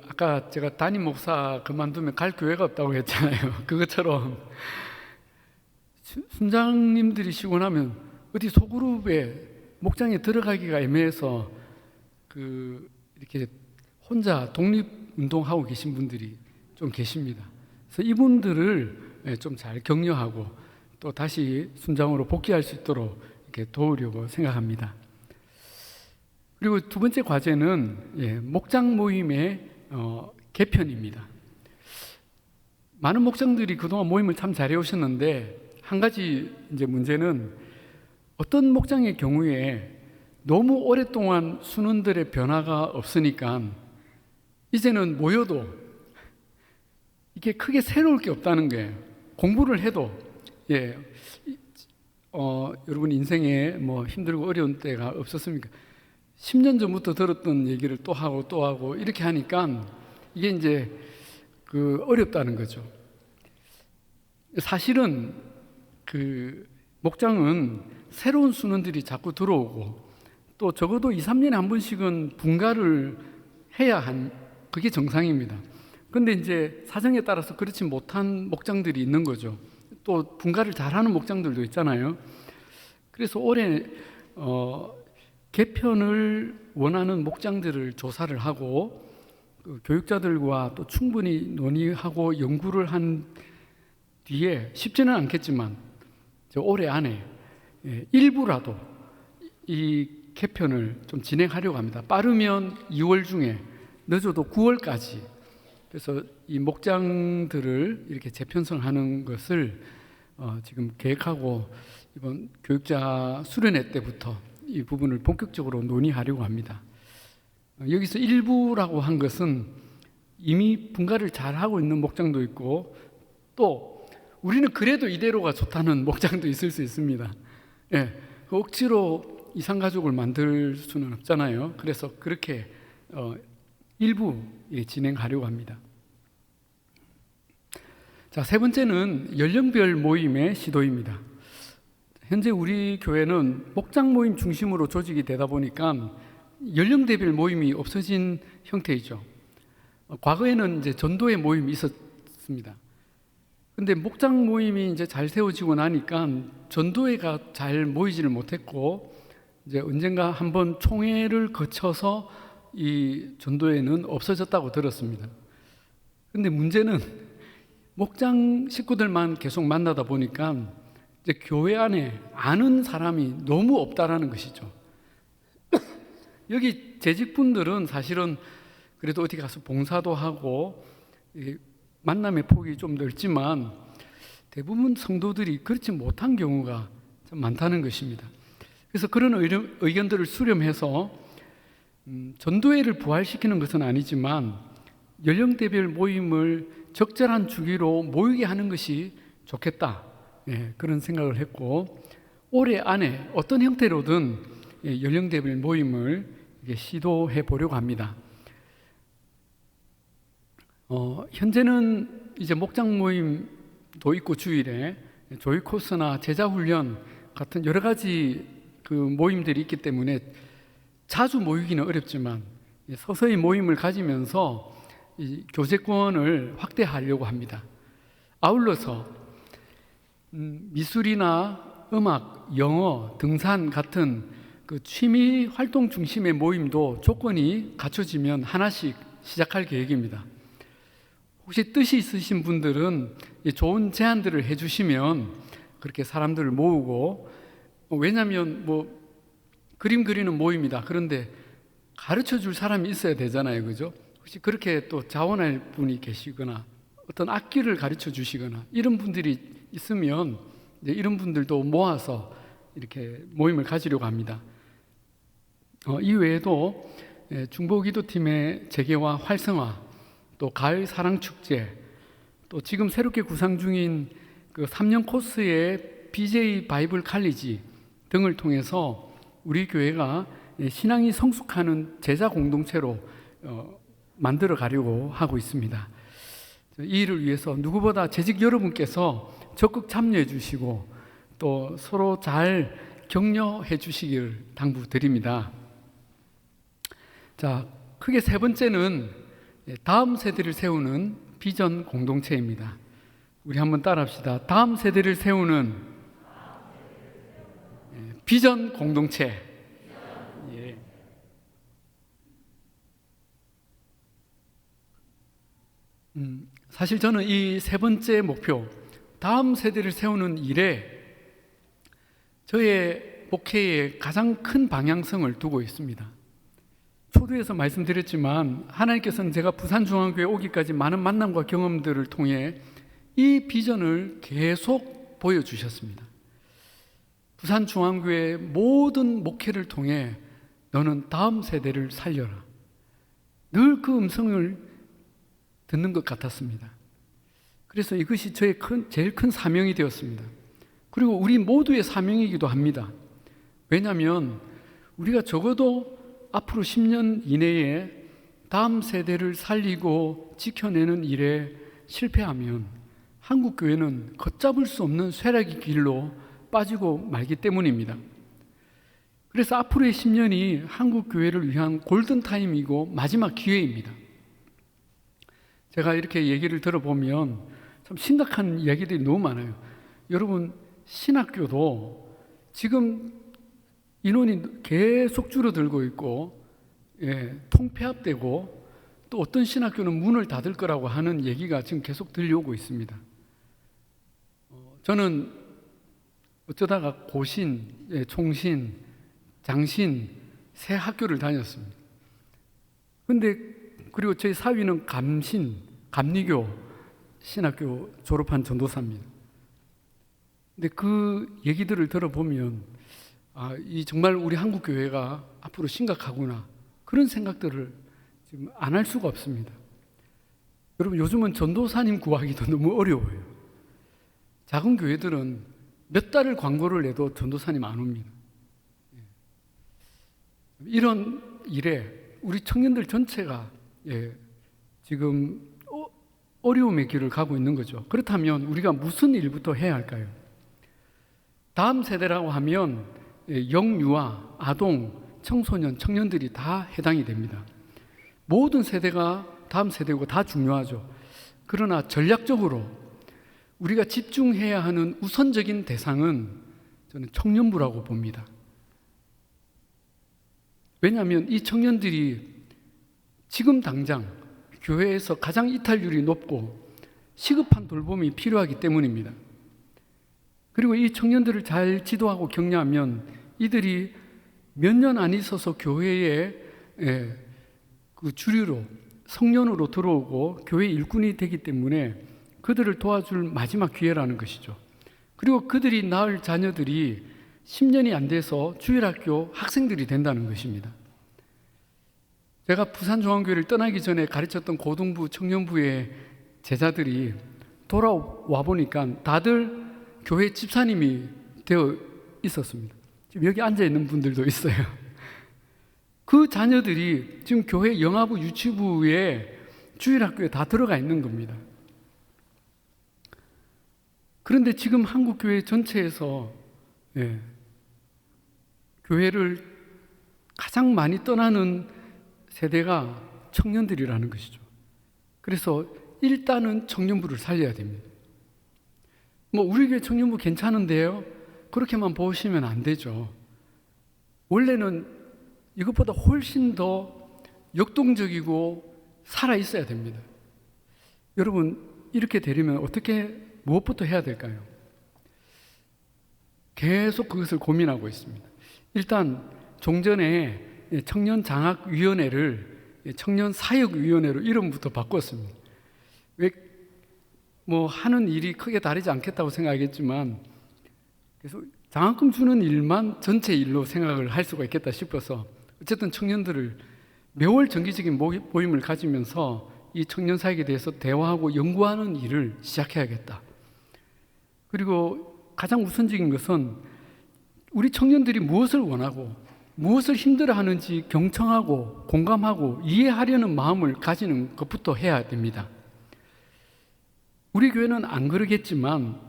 아까 제가 담임 목사 그만두면 갈 교회가 없다고 했잖아요. 그것처럼 순장님들이 쉬고 나면 어디 소그룹에 목장에 들어가기가 애매해서 이렇게 혼자 독립운동하고 계신 분들이 좀 계십니다. 그래서 이분들을 좀 잘 격려하고 또 다시 순장으로 복귀할 수 있도록 이렇게 도우려고 생각합니다. 그리고 두 번째 과제는 목장 모임의 개편입니다. 많은 목장들이 그동안 모임을 참 잘해 오셨는데 한 가지 이제 문제는 어떤 목장의 경우에 너무 오랫동안 순원들의 변화가 없으니까 이제는 모여도 이게 크게 새로울 게 없다는 거예요. 공부를 해도 여러분 인생에 뭐 힘들고 어려운 때가 없었습니까? 10년 전부터 들었던 얘기를 또 하고 이렇게 하니까 이게 이제 어렵다는 거죠. 사실은 목장은 새로운 순원들이 자꾸 들어오고 또 적어도 2, 3년에 한 번씩은 분가를 해야 그게 정상입니다. 근데 이제 사정에 따라서 그렇지 못한 목장들이 있는 거죠. 또 분가를 잘하는 목장들도 있잖아요. 그래서 올해 개편을 원하는 목장들을 조사를 하고 교육자들과 또 충분히 논의하고 연구를 한 뒤에 쉽지는 않겠지만 올해 안에 일부라도 이 개편을 좀 진행하려고 합니다. 빠르면 2월 중에 늦어도 9월까지. 그래서 이 목장들을 이렇게 재편성하는 것을 지금 계획하고 이번 교육자 수련회 때부터 이 부분을 본격적으로 논의하려고 합니다. 여기서 일부라고 한 것은 이미 분가를 잘하고 있는 목장도 있고 또 우리는 그래도 이대로가 좋다는 목장도 있을 수 있습니다. 억지로 이산가족을 만들 수는 없잖아요. 그래서 그렇게 일부 진행하려고 합니다. 자, 세 번째는 연령별 모임의 시도입니다. 현재 우리 교회는 목장 모임 중심으로 조직이 되다 보니까 연령대별 모임이 없어진 형태이죠. 과거에는 이제 전도회 모임이 있었습니다. 근데 목장 모임이 이제 잘 세워지고 나니까 전도회가 잘 모이지를 못했고 이제 언젠가 한번 총회를 거쳐서 이 전도회는 없어졌다고 들었습니다. 근데 문제는 목장 식구들만 계속 만나다 보니까 이제 교회 안에 아는 사람이 너무 없다라는 것이죠. 여기 재직분들은 사실은 그래도 어디 가서 봉사도 하고 만남의 폭이 좀 넓지만 대부분 성도들이 그렇지 못한 경우가 좀 많다는 것입니다. 그래서 그런 의견들을 수렴해서 전도회를 부활시키는 것은 아니지만 연령대별 모임을 적절한 주기로 모이게 하는 것이 좋겠다. 그런 생각을 했고 올해 안에 어떤 형태로든 연령대별 모임을 시도해 보려고 합니다. 현재는 이제 목장 모임도 있고 주일에 조이 코스나 제자 훈련 같은 여러 가지 모임들이 있기 때문에 자주 모이기는 어렵지만 서서히 모임을 가지면서 이 교제권을 확대하려고 합니다. 아울러서 미술이나 음악, 영어, 등산 같은 취미 활동 중심의 모임도 조건이 갖춰지면 하나씩 시작할 계획입니다. 혹시 뜻이 있으신 분들은 좋은 제안들을 해주시면 그렇게 사람들을 모으고 왜냐하면 그림 그리는 모임이다. 그런데 가르쳐 줄 사람이 있어야 되잖아요. 그죠? 혹시 그렇게 또 자원할 분이 계시거나 어떤 악기를 가르쳐 주시거나 이런 분들이 있으면 이제 이런 분들도 모아서 이렇게 모임을 가지려고 합니다. 이 외에도 중보기도팀의 재개와 활성화, 또 가을 사랑축제, 또 지금 새롭게 구상 중인 3년 코스의 BJ 바이블 칼리지 등을 통해서 우리 교회가 신앙이 성숙하는 제자 공동체로 만들어 가려고 하고 있습니다. 이 일을 위해서 누구보다 재직 여러분께서 적극 참여해 주시고 또 서로 잘 격려해 주시기를 당부드립니다. 자, 크게 세 번째는 다음 세대를 세우는 비전 공동체입니다. 우리 한번 따라합시다. 다음 세대를 세우는 비전 공동체. 예. 사실 저는 이 세 번째 목표, 다음 세대를 세우는 일에 저의 목회에 가장 큰 방향성을 두고 있습니다. 초두에서 말씀드렸지만 하나님께서는 제가 부산중앙교회 오기까지 많은 만남과 경험들을 통해 이 비전을 계속 보여주셨습니다. 부산중앙교회 모든 목회를 통해 너는 다음 세대를 살려라. 늘 그 음성을 듣는 것 같았습니다. 그래서 이것이 저의 제일 큰 사명이 되었습니다. 그리고 우리 모두의 사명이기도 합니다. 왜냐하면 우리가 적어도 앞으로 10년 이내에 다음 세대를 살리고 지켜내는 일에 실패하면 한국교회는 걷잡을 수 없는 쇠락의 길로 빠지고 말기 때문입니다. 그래서 앞으로의 10년이 한국교회를 위한 골든타임이고 마지막 기회입니다. 제가 이렇게 얘기를 들어보면 참 심각한 이야기들이 너무 많아요. 여러분, 신학교도 지금 인원이 계속 줄어들고 있고, 통폐합되고, 또 어떤 신학교는 문을 닫을 거라고 하는 얘기가 지금 계속 들려오고 있습니다. 저는 어쩌다가 고신, 총신, 장신 세 학교를 다녔습니다. 근데 그리고 저희 사위는 감리교 신학교 졸업한 전도사입니다. 근데 그 얘기들을 들어보면 이 정말 우리 한국 교회가 앞으로 심각하구나 그런 생각들을 지금 안 할 수가 없습니다. 여러분, 요즘은 전도사님 구하기도 너무 어려워요. 작은 교회들은 몇 달을 광고를 내도 전도사님 안 옵니다. 이런 일에 우리 청년들 전체가 지금 어려움의 길을 가고 있는 거죠. 그렇다면 우리가 무슨 일부터 해야 할까요? 다음 세대라고 하면 영유아, 아동, 청소년, 청년들이 다 해당이 됩니다. 모든 세대가 다음 세대고 다 중요하죠. 그러나 전략적으로 우리가 집중해야 하는 우선적인 대상은 저는 청년부라고 봅니다. 왜냐하면 이 청년들이 지금 당장 교회에서 가장 이탈률이 높고 시급한 돌봄이 필요하기 때문입니다. 그리고 이 청년들을 잘 지도하고 격려하면 이들이 몇 년 안 있어서 교회에 그 주류로 성년으로 들어오고 교회 일꾼이 되기 때문에 그들을 도와줄 마지막 기회라는 것이죠. 그리고 그들이 낳을 자녀들이 10년이 안 돼서 주일학교 학생들이 된다는 것입니다. 제가 부산중앙교회를 떠나기 전에 가르쳤던 고등부, 청년부의 제자들이 돌아와 보니까 다들 교회 집사님이 되어 있었습니다. 지금 여기 앉아 있는 분들도 있어요. 그 자녀들이 지금 교회 영아부, 유치부에 주일학교에 다 들어가 있는 겁니다. 그런데 지금 한국교회 전체에서 교회를 가장 많이 떠나는 세대가 청년들이라는 것이죠. 그래서 일단은 청년부를 살려야 됩니다. 우리 교회 청년부 괜찮은데요? 그렇게만 보시면 안 되죠. 원래는 이것보다 훨씬 더 역동적이고 살아있어야 됩니다. 여러분, 이렇게 되려면 무엇부터 해야 될까요? 계속 그것을 고민하고 있습니다. 일단 종전에 청년장학위원회를 청년사역위원회로 이름부터 바꿨습니다. 왜 하는 일이 크게 다르지 않겠다고 생각하겠지만 그래서 장학금 주는 일만 전체 일로 생각을 할 수가 있겠다 싶어서 어쨌든 청년들을 매월 정기적인 모임을 가지면서 이 청년사역에 대해서 대화하고 연구하는 일을 시작해야겠다. 그리고 가장 우선적인 것은 우리 청년들이 무엇을 원하고 무엇을 힘들어하는지 경청하고 공감하고 이해하려는 마음을 가지는 것부터 해야 됩니다. 우리 교회는 안 그러겠지만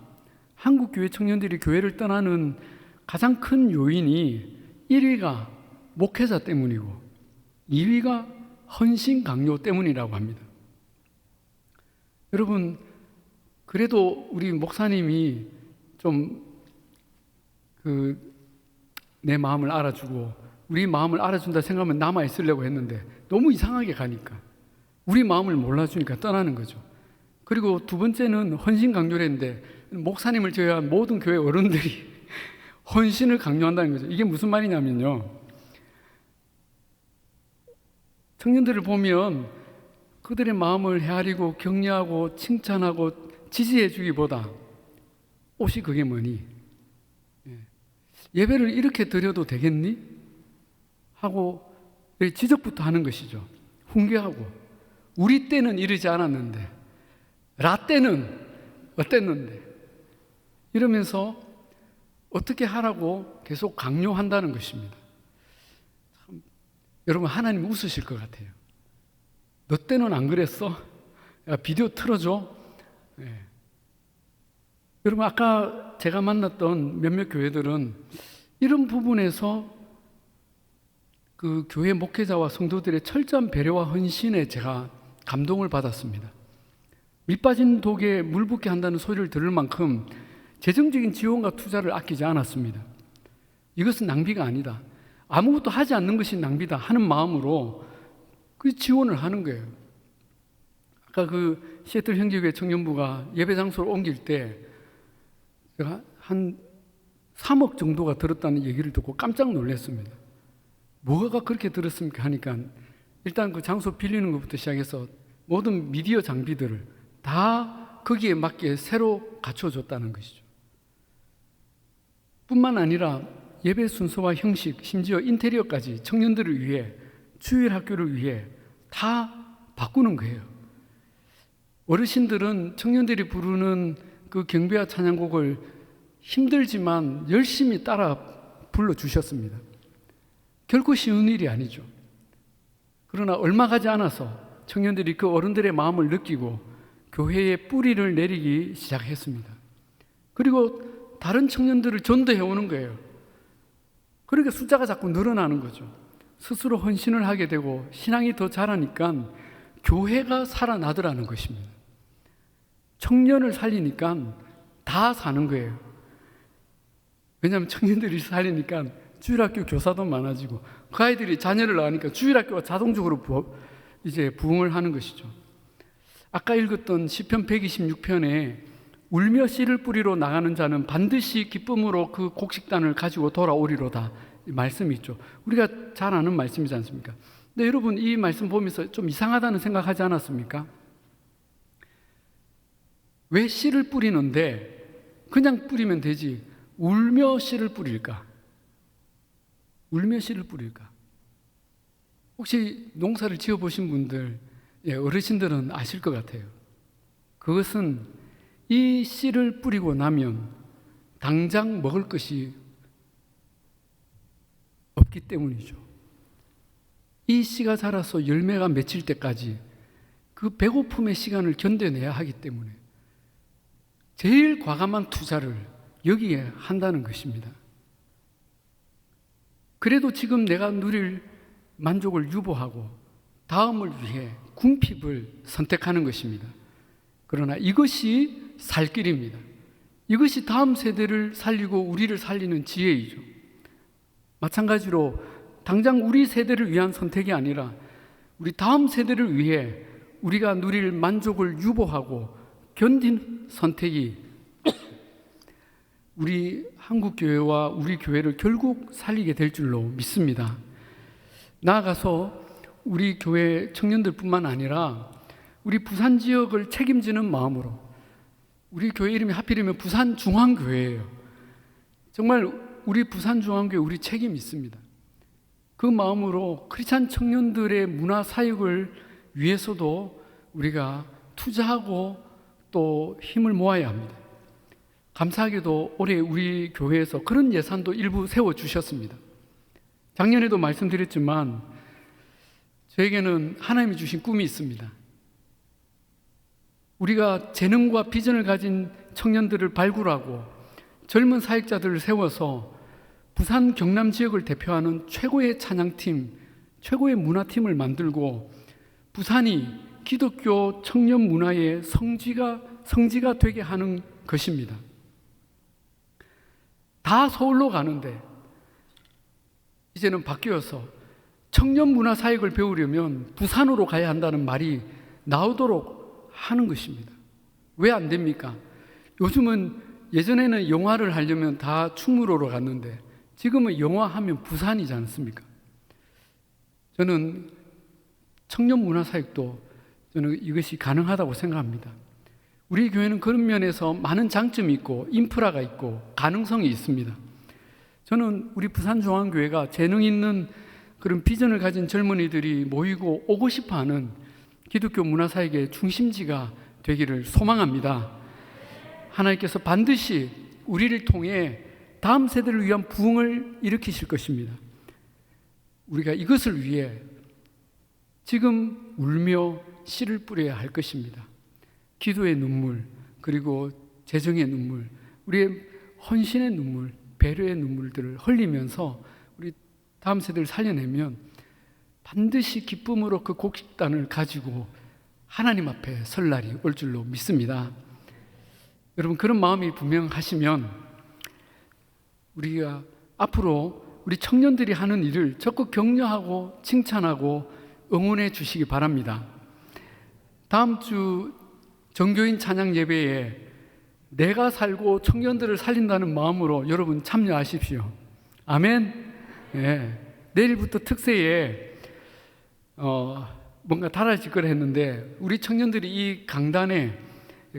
한국 교회 청년들이 교회를 떠나는 가장 큰 요인이 1위가 목회자 때문이고 2위가 헌신 강요 때문이라고 합니다. 여러분, 그래도 우리 목사님이 좀 내 마음을 알아주고 우리 마음을 알아준다 생각하면 남아있으려고 했는데 너무 이상하게 가니까 우리 마음을 몰라주니까 떠나는 거죠. 그리고 두 번째는 헌신 강요를 했는데 목사님을 제외한 모든 교회 어른들이 헌신을 강요한다는 거죠. 이게 무슨 말이냐면요, 청년들을 보면 그들의 마음을 헤아리고 격려하고 칭찬하고 지지해 주기보다 옷이 그게 뭐니? 예배를 이렇게 드려도 되겠니? 하고 지적부터 하는 것이죠. 훈계하고 우리 때는 이러지 않았는데 라 때는 어땠는데 이러면서 어떻게 하라고 계속 강요한다는 것입니다. 참, 여러분 하나님 웃으실 것 같아요. 너 때는 안 그랬어? 야, 비디오 틀어줘. 네. 여러분 아까 제가 만났던 몇몇 교회들은 이런 부분에서 그 교회 목회자와 성도들의 철저한 배려와 헌신에 제가 감동을 받았습니다. 밑 빠진 독에 물 붓게 한다는 소리를 들을 만큼 재정적인 지원과 투자를 아끼지 않았습니다. 이것은 낭비가 아니다. 아무것도 하지 않는 것이 낭비다 하는 마음으로 그 지원을 하는 거예요. 아까 그 시애틀 형제교회 청년부가 예배 장소를 옮길 때 제가 한 3억 정도가 들었다는 얘기를 듣고 깜짝 놀랐습니다. 뭐가 그렇게 들었습니까? 하니까 일단 그 장소 빌리는 것부터 시작해서 모든 미디어 장비들을 다 거기에 맞게 새로 갖춰줬다는 것이죠. 뿐만 아니라 예배 순서와 형식, 심지어 인테리어까지 청년들을 위해, 주일 학교를 위해 다 바꾸는 거예요. 어르신들은 청년들이 부르는 그 경배와 찬양곡을 힘들지만 열심히 따라 불러주셨습니다. 결코 쉬운 일이 아니죠. 그러나 얼마 가지 않아서 청년들이 그 어른들의 마음을 느끼고 교회에 뿌리를 내리기 시작했습니다. 그리고 다른 청년들을 전도해 오는 거예요. 그러니까 숫자가 자꾸 늘어나는 거죠. 스스로 헌신을 하게 되고 신앙이 더 자라니까 교회가 살아나더라는 것입니다. 청년을 살리니까 다 사는 거예요. 왜냐하면 청년들이 살리니까 주일학교 교사도 많아지고 그 아이들이 자녀를 낳으니까 주일학교가 자동적으로 이제 부흥을 하는 것이죠. 아까 읽었던 시편 126편에 울며 씨를 뿌리러 나가는 자는 반드시 기쁨으로 그 곡식단을 가지고 돌아오리로다 이 말씀이 있죠. 우리가 잘 아는 말씀이지 않습니까? 근데 여러분 이 말씀 보면서 좀 이상하다는 생각하지 않았습니까? 왜 씨를 뿌리는데 그냥 뿌리면 되지 울며 씨를 뿌릴까? 울며 씨를 뿌릴까? 혹시 농사를 지어보신 분들, 어르신들은 아실 것 같아요. 그것은 이 씨를 뿌리고 나면 당장 먹을 것이 없기 때문이죠. 이 씨가 자라서 열매가 맺힐 때까지 그 배고픔의 시간을 견뎌내야 하기 때문에 제일 과감한 투자를 여기에 한다는 것입니다. 그래도 지금 내가 누릴 만족을 유보하고 다음을 위해 궁핍을 선택하는 것입니다. 그러나 이것이 살 길입니다. 이것이 다음 세대를 살리고 우리를 살리는 지혜이죠. 마찬가지로 당장 우리 세대를 위한 선택이 아니라 우리 다음 세대를 위해 우리가 누릴 만족을 유보하고 견딘 선택이 우리 한국교회와 우리 교회를 결국 살리게 될 줄로 믿습니다. 나아가서 우리 교회 청년들뿐만 아니라 우리 부산 지역을 책임지는 마음으로 우리 교회 이름이 하필이면 부산중앙교회예요. 정말 우리 부산중앙교회 우리 책임이 있습니다. 그 마음으로 크리스찬 청년들의 문화사역을 위해서도 우리가 투자하고 또 힘을 모아야 합니다. 감사하게도 올해 우리 교회에서 그런 예산도 일부 세워주셨습니다. 작년에도 말씀드렸지만 저에게는 하나님이 주신 꿈이 있습니다. 우리가 재능과 비전을 가진 청년들을 발굴하고 젊은 사역자들을 세워서 부산 경남 지역을 대표하는 최고의 찬양팀, 최고의 문화팀을 만들고 부산이 기독교 청년 문화의 성지가 되게 하는 것입니다. 다 서울로 가는데 이제는 바뀌어서 청년 문화 사역을 배우려면 부산으로 가야 한다는 말이 나오도록 하는 것입니다. 왜 안 됩니까? 요즘은 예전에는 영화를 하려면 다 충무로로 갔는데 지금은 영화 하면 부산이지 않습니까? 저는 청년 문화 사역도 저는 이것이 가능하다고 생각합니다. 우리 교회는 그런 면에서 많은 장점이 있고 인프라가 있고 가능성이 있습니다. 저는 우리 부산중앙교회가 재능 있는 그런 비전을 가진 젊은이들이 모이고 오고 싶어하는 기독교 문화사역의 중심지가 되기를 소망합니다. 하나님께서 반드시 우리를 통해 다음 세대를 위한 부흥을 일으키실 것입니다. 우리가 이것을 위해 지금 울며 씨를 뿌려야 할 것입니다. 기도의 눈물, 그리고 재정의 눈물, 우리의 헌신의 눈물, 배려의 눈물들을 흘리면서 우리 다음 세대를 살려내면 반드시 기쁨으로 그 곡식단을 가지고 하나님 앞에 설 날이 올 줄로 믿습니다. 여러분, 그런 마음이 분명하시면 우리가 앞으로 우리 청년들이 하는 일을 적극 격려하고 칭찬하고 응원해 주시기 바랍니다. 다음 주 정교인 찬양 예배에 내가 살고 청년들을 살린다는 마음으로 여러분 참여하십시오. 아멘. 네. 내일부터 특세에 뭔가 달라질 거라 했는데 우리 청년들이 이 강단에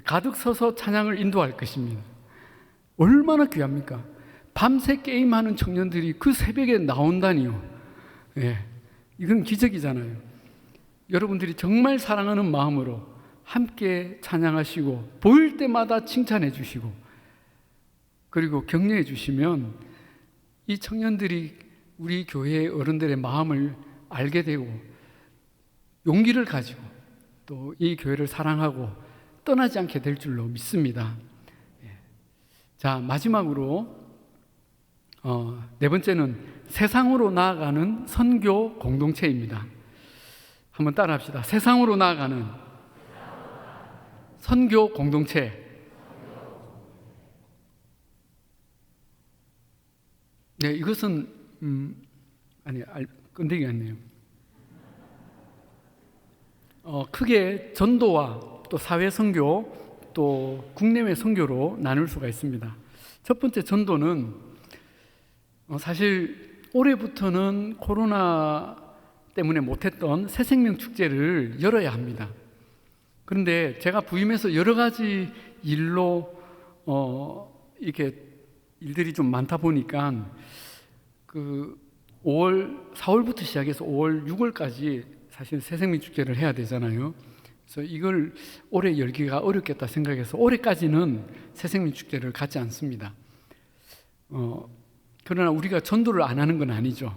가득 서서 찬양을 인도할 것입니다. 얼마나 귀합니까? 밤새 게임하는 청년들이 그 새벽에 나온다니요. 네. 이건 기적이잖아요. 여러분들이 정말 사랑하는 마음으로 함께 찬양하시고 보일 때마다 칭찬해 주시고 그리고 격려해 주시면 이 청년들이 우리 교회의 어른들의 마음을 알게 되고 용기를 가지고 또 이 교회를 사랑하고 떠나지 않게 될 줄로 믿습니다. 자, 마지막으로 네 번째는 세상으로 나아가는 선교 공동체입니다. 한번 따라합시다. 세상으로 나아가는 선교 공동체. 네, 이것은 끈데기 같네요. 크게 전도와 또 사회 선교, 또 국내외 선교로 나눌 수가 있습니다. 첫 번째 전도는 사실 올해부터는 코로나 때문에 못했던 새생명 축제를 열어야 합니다. 그런데 제가 부임해서 여러 가지 일로 이렇게 일들이 좀 많다 보니까 그 4월부터 시작해서 5월, 6월까지 사실 새생명 축제를 해야 되잖아요. 그래서 이걸 올해 열기가 어렵겠다 생각해서 올해까지는 새생명 축제를 갖지 않습니다. 그러나 우리가 전도를 안 하는 건 아니죠.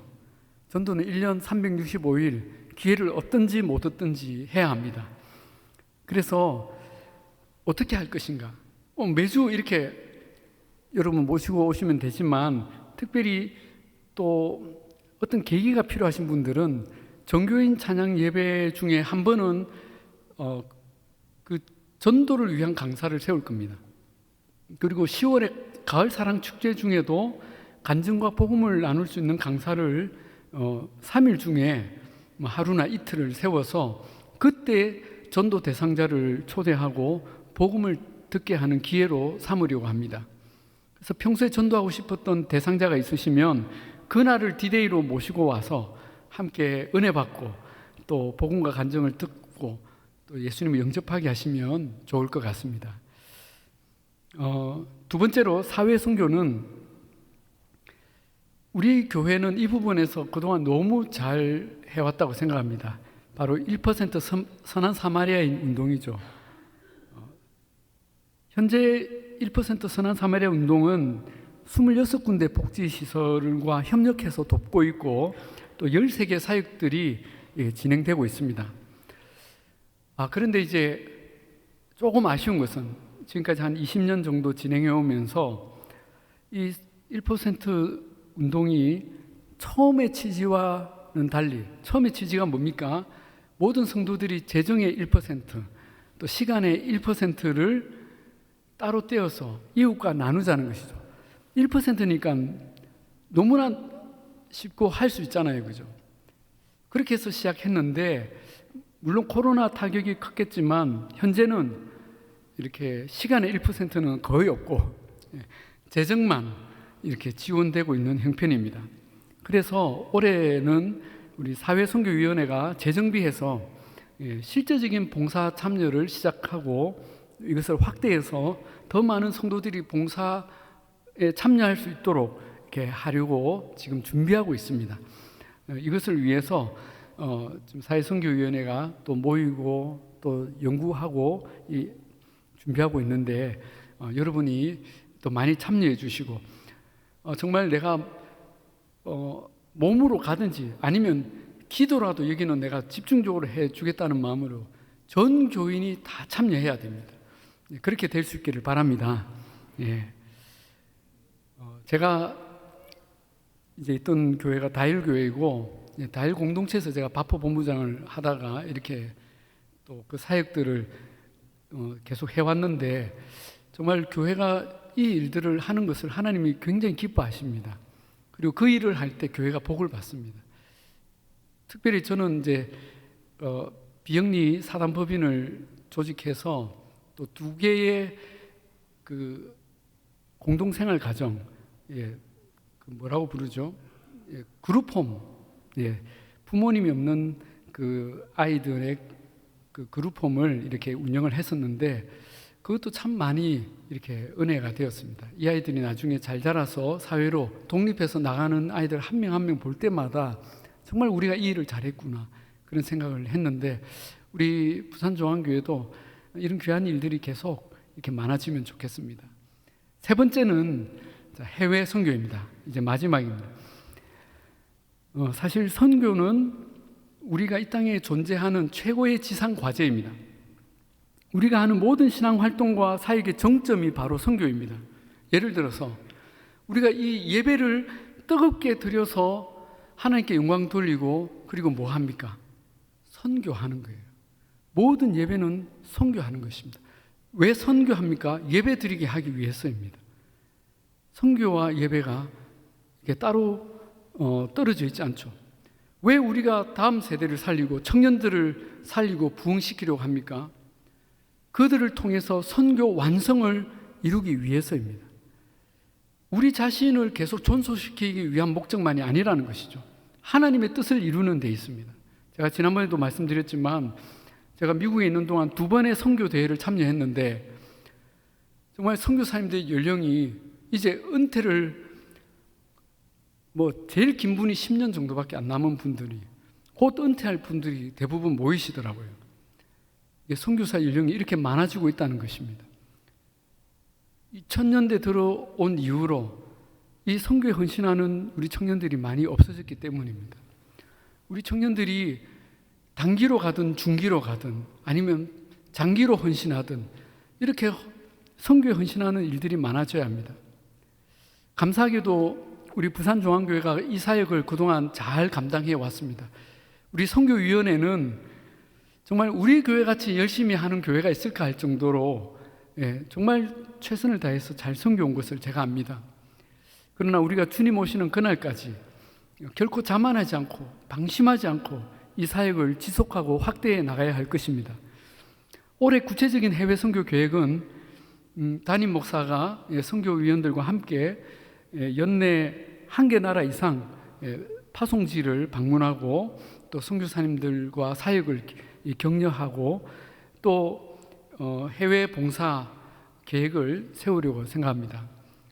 전도는 1년 365일 기회를 얻든지 못 얻든지 해야 합니다. 그래서 어떻게 할 것인가? 매주 이렇게 여러분 모시고 오시면 되지만 특별히 또 어떤 계기가 필요하신 분들은 정교인 찬양 예배 중에 한 번은 그 전도를 위한 강사를 세울 겁니다. 그리고 10월에 가을 사랑 축제 중에도 간증과 복음을 나눌 수 있는 강사를 3일 중에 하루나 이틀을 세워서 그때 전도 대상자를 초대하고 복음을 듣게 하는 기회로 삼으려고 합니다. 그래서 평소에 전도하고 싶었던 대상자가 있으시면 그날을 디데이로 모시고 와서 함께 은혜 받고 또 복음과 간증을 듣고 또 예수님을 영접하게 하시면 좋을 것 같습니다. 두 번째로 사회 선교는 우리 교회는 이 부분에서 그동안 너무 잘 해왔다고 생각합니다. 바로 1% 선한 사마리아인 운동이죠. 현재 1% 선한 사마리아 운동은 26군데 복지시설과 협력해서 돕고 있고 또 13개 사역들이 진행되고 있습니다. 그런데 이제 조금 아쉬운 것은 지금까지 한 20년 정도 진행해 오면서 이 1% 운동이 처음의 취지와는 달리, 처음의 취지가 뭡니까? 모든 성도들이 재정의 1%, 또 시간의 1%를 따로 떼어서 이웃과 나누자는 것이죠. 1%니까 너무나 쉽고 할 수 있잖아요, 그죠? 그렇게 해서 시작했는데 물론 코로나 타격이 컸겠지만 현재는 이렇게 시간의 1%는 거의 없고 재정만 이렇게 지원되고 있는 형편입니다. 그래서 올해는 우리 사회선교위원회가 재정비해서 실제적인 봉사 참여를 시작하고 이것을 확대해서 더 많은 성도들이 봉사에 참여할 수 있도록 이렇게 하려고 지금 준비하고 있습니다. 이것을 위해서 지금 사회선교위원회가 또 모이고 또 연구하고 준비하고 있는데 여러분이 또 많이 참여해 주시고 정말 내가 몸으로 가든지 아니면 기도라도 여기는 내가 집중적으로 해 주겠다는 마음으로 전 교인이 다 참여해야 됩니다. 그렇게 될 수 있기를 바랍니다. 제가 이제 있던 교회가 다일교회이고 다일 공동체에서 제가 바포 본부장을 하다가 이렇게 또 그 사역들을 계속 해왔는데 정말 교회가 이 일들을 하는 것을 하나님이 굉장히 기뻐하십니다. 그리고 그 일을 할 때 교회가 복을 받습니다. 특별히 저는 이제 비영리 사단법인을 조직해서 또 2개의 그 공동생활 가정, 그 뭐라고 부르죠? 그룹홈, 부모님이 없는 그 아이들의 그 그룹홈을 이렇게 운영을 했었는데 그것도 참 많이 이렇게 은혜가 되었습니다. 이 아이들이 나중에 잘 자라서 사회로 독립해서 나가는 아이들 한 명 한 명 볼 때마다 정말 우리가 이 일을 잘했구나 그런 생각을 했는데 우리 부산종안교회도 이런 귀한 일들이 계속 이렇게 많아지면 좋겠습니다. 세 번째는 해외 선교입니다. 이제 마지막입니다. 사실 선교는 우리가 이 땅에 존재하는 최고의 지상 과제입니다. 우리가 하는 모든 신앙 활동과 사역의 정점이 바로 선교입니다. 예를 들어서 우리가 이 예배를 뜨겁게 드려서 하나님께 영광 돌리고 그리고 뭐 합니까? 선교하는 거예요. 모든 예배는 선교하는 것입니다. 왜 선교합니까? 예배 드리게 하기 위해서입니다. 선교와 예배가 이게 따로 떨어져 있지 않죠. 왜 우리가 다음 세대를 살리고 청년들을 살리고 부흥시키려고 합니까? 그들을 통해서 선교 완성을 이루기 위해서입니다. 우리 자신을 계속 존속시키기 위한 목적만이 아니라는 것이죠. 하나님의 뜻을 이루는 데 있습니다. 제가 지난번에도 말씀드렸지만 제가 미국에 있는 동안 2번의 선교 대회를 참여했는데 정말 선교사님들의 연령이 이제 은퇴를 제일 긴 분이 10년 정도밖에 안 남은 분들이 곧 은퇴할 분들이 대부분 모이시더라고요. 선교사 연령이 이렇게 많아지고 있다는 것입니다. 2000년대 들어온 이후로 이 선교에 헌신하는 우리 청년들이 많이 없어졌기 때문입니다. 우리 청년들이 단기로 가든 중기로 가든 아니면 장기로 헌신하든 이렇게 선교에 헌신하는 일들이 많아져야 합니다. 감사하게도 우리 부산종안교회가 이 사역을 그동안 잘 감당해 왔습니다. 우리 선교위원회는 정말 우리 교회같이 열심히 하는 교회가 있을까 할 정도로 정말 최선을 다해서 잘 섬겨온 것을 제가 압니다. 그러나 우리가 주님 오시는 그날까지 결코 자만하지 않고 방심하지 않고 이 사역을 지속하고 확대해 나가야 할 것입니다. 올해 구체적인 해외 선교 계획은 담임 목사가 선교위원들과 함께 연내 1개 나라 이상 파송지를 방문하고 또 선교사님들과 사역을 격려하고 또 해외 봉사 계획을 세우려고 생각합니다.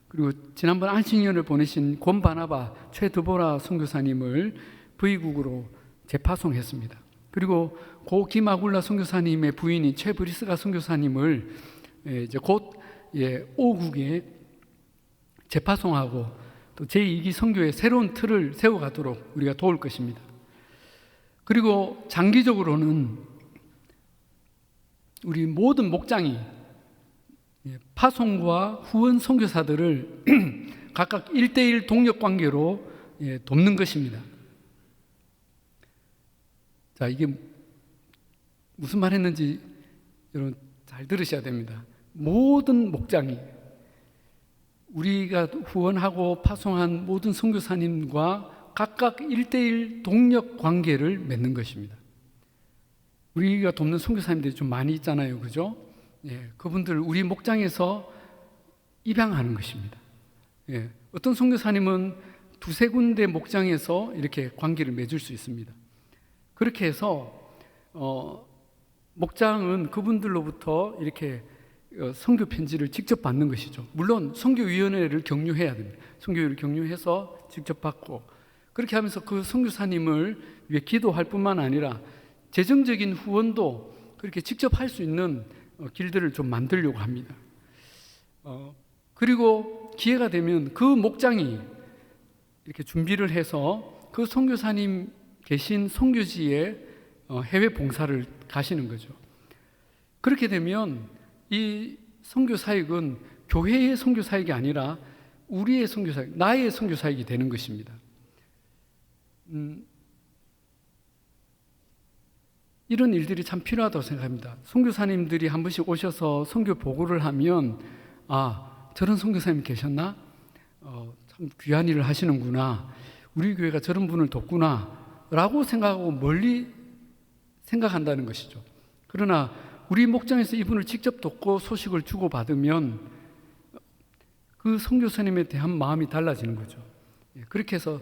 그리고 지난번 안식년을 보내신 곤바나바 최드보라 선교사님을 V국으로 재파송했습니다. 그리고 고 김아굴라 선교사님의 부인인 최브리스가 선교사님을 이제 곧 O국에 재파송하고 또 제2기 선교의 새로운 틀을 세워가도록 우리가 도울 것입니다. 그리고 장기적으로는 우리 모든 목장이 파송과 후원 선교사들을 각각 1:1 동력 관계로 돕는 것입니다. 자, 이게 무슨 말 했는지 여러분 잘 들으셔야 됩니다. 모든 목장이 우리가 후원하고 파송한 모든 선교사님과 각각 1:1 동력 관계를 맺는 것입니다. 우리가 돕는 선교사님들이 좀 많이 있잖아요, 그죠? 그분들 우리 목장에서 입양하는 것입니다. 어떤 선교사님은 두세 군데 목장에서 이렇게 관계를 맺을 수 있습니다. 그렇게 해서 목장은 그분들로부터 이렇게 선교 편지를 직접 받는 것이죠. 물론 선교위원회를 경유해야 됩니다. 선교위를 경유해서 직접 받고, 그렇게 하면서 그 선교사님을 위해 기도할 뿐만 아니라 재정적인 후원도 그렇게 직접 할 수 있는 길들을 좀 만들려고 합니다. 그리고 기회가 되면 그 목장이 이렇게 준비를 해서 그 선교사님 계신 선교지에 해외 봉사를 가시는 거죠. 그렇게 되면 이 선교 사역은 교회의 선교 사역이 아니라 우리의 선교 사역, 나의 선교 사역이 되는 것입니다. 이런 일들이 참 필요하다고 생각합니다. 선교사님들이 한 번씩 오셔서 선교 보고를 하면, 아, 저런 선교사님 계셨나? 참 귀한 일을 하시는구나. 우리 교회가 저런 분을 돕구나 라고 생각하고 멀리 생각한다는 것이죠. 그러나 우리 목장에서 이분을 직접 돕고 소식을 주고받으면 그 선교사님에 대한 마음이 달라지는 거죠. 그렇게 해서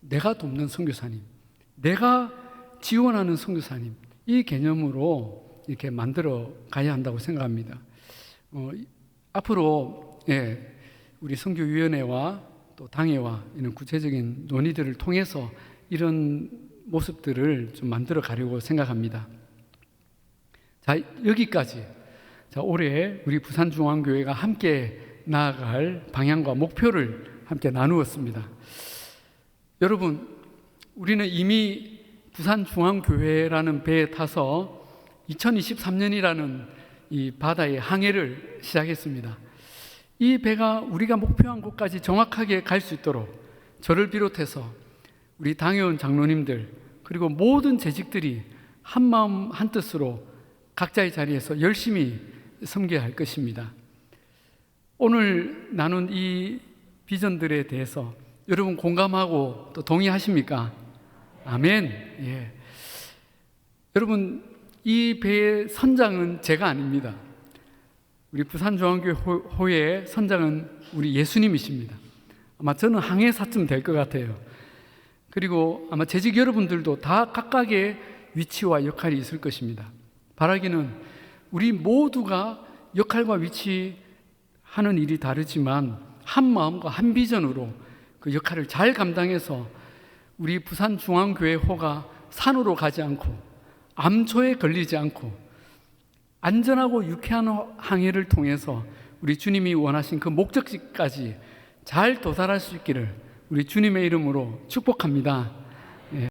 내가 돕는 선교사님, 내가 지원하는 선교사님, 이 개념으로 이렇게 만들어 가야 한다고 생각합니다. 앞으로 우리 선교위원회와 또 당회와 이런 구체적인 논의들을 통해서 이런 모습들을 좀 만들어 가려고 생각합니다. 자, 여기까지. 자, 올해 우리 부산중앙교회가 함께 나아갈 방향과 목표를 함께 나누었습니다. 여러분, 우리는 이미 부산중앙교회라는 배에 타서 2023년이라는 이 바다의 항해를 시작했습니다. 이 배가 우리가 목표한 곳까지 정확하게 갈 수 있도록 저를 비롯해서 우리 당회원 장로님들 그리고 모든 재직들이 한 마음 한 뜻으로 각자의 자리에서 열심히 섬겨야 할 것입니다. 오늘 나눈 이 비전들에 대해서 여러분 공감하고 또 동의하십니까? 아멘. 예. 여러분, 이 배의 선장은 제가 아닙니다. 우리 부산중앙교회 선장은 우리 예수님이십니다. 아마 저는 항해사쯤 될 것 같아요. 그리고 아마 재직 여러분들도 다 각각의 위치와 역할이 있을 것입니다. 바라기는 우리 모두가 역할과 위치하는 일이 다르지만 한 마음과 한 비전으로 그 역할을 잘 감당해서 우리 부산중앙교회호가 산으로 가지 않고 암초에 걸리지 않고 안전하고 유쾌한 항해를 통해서 우리 주님이 원하신 그 목적지까지 잘 도달할 수 있기를 우리 주님의 이름으로 축복합니다.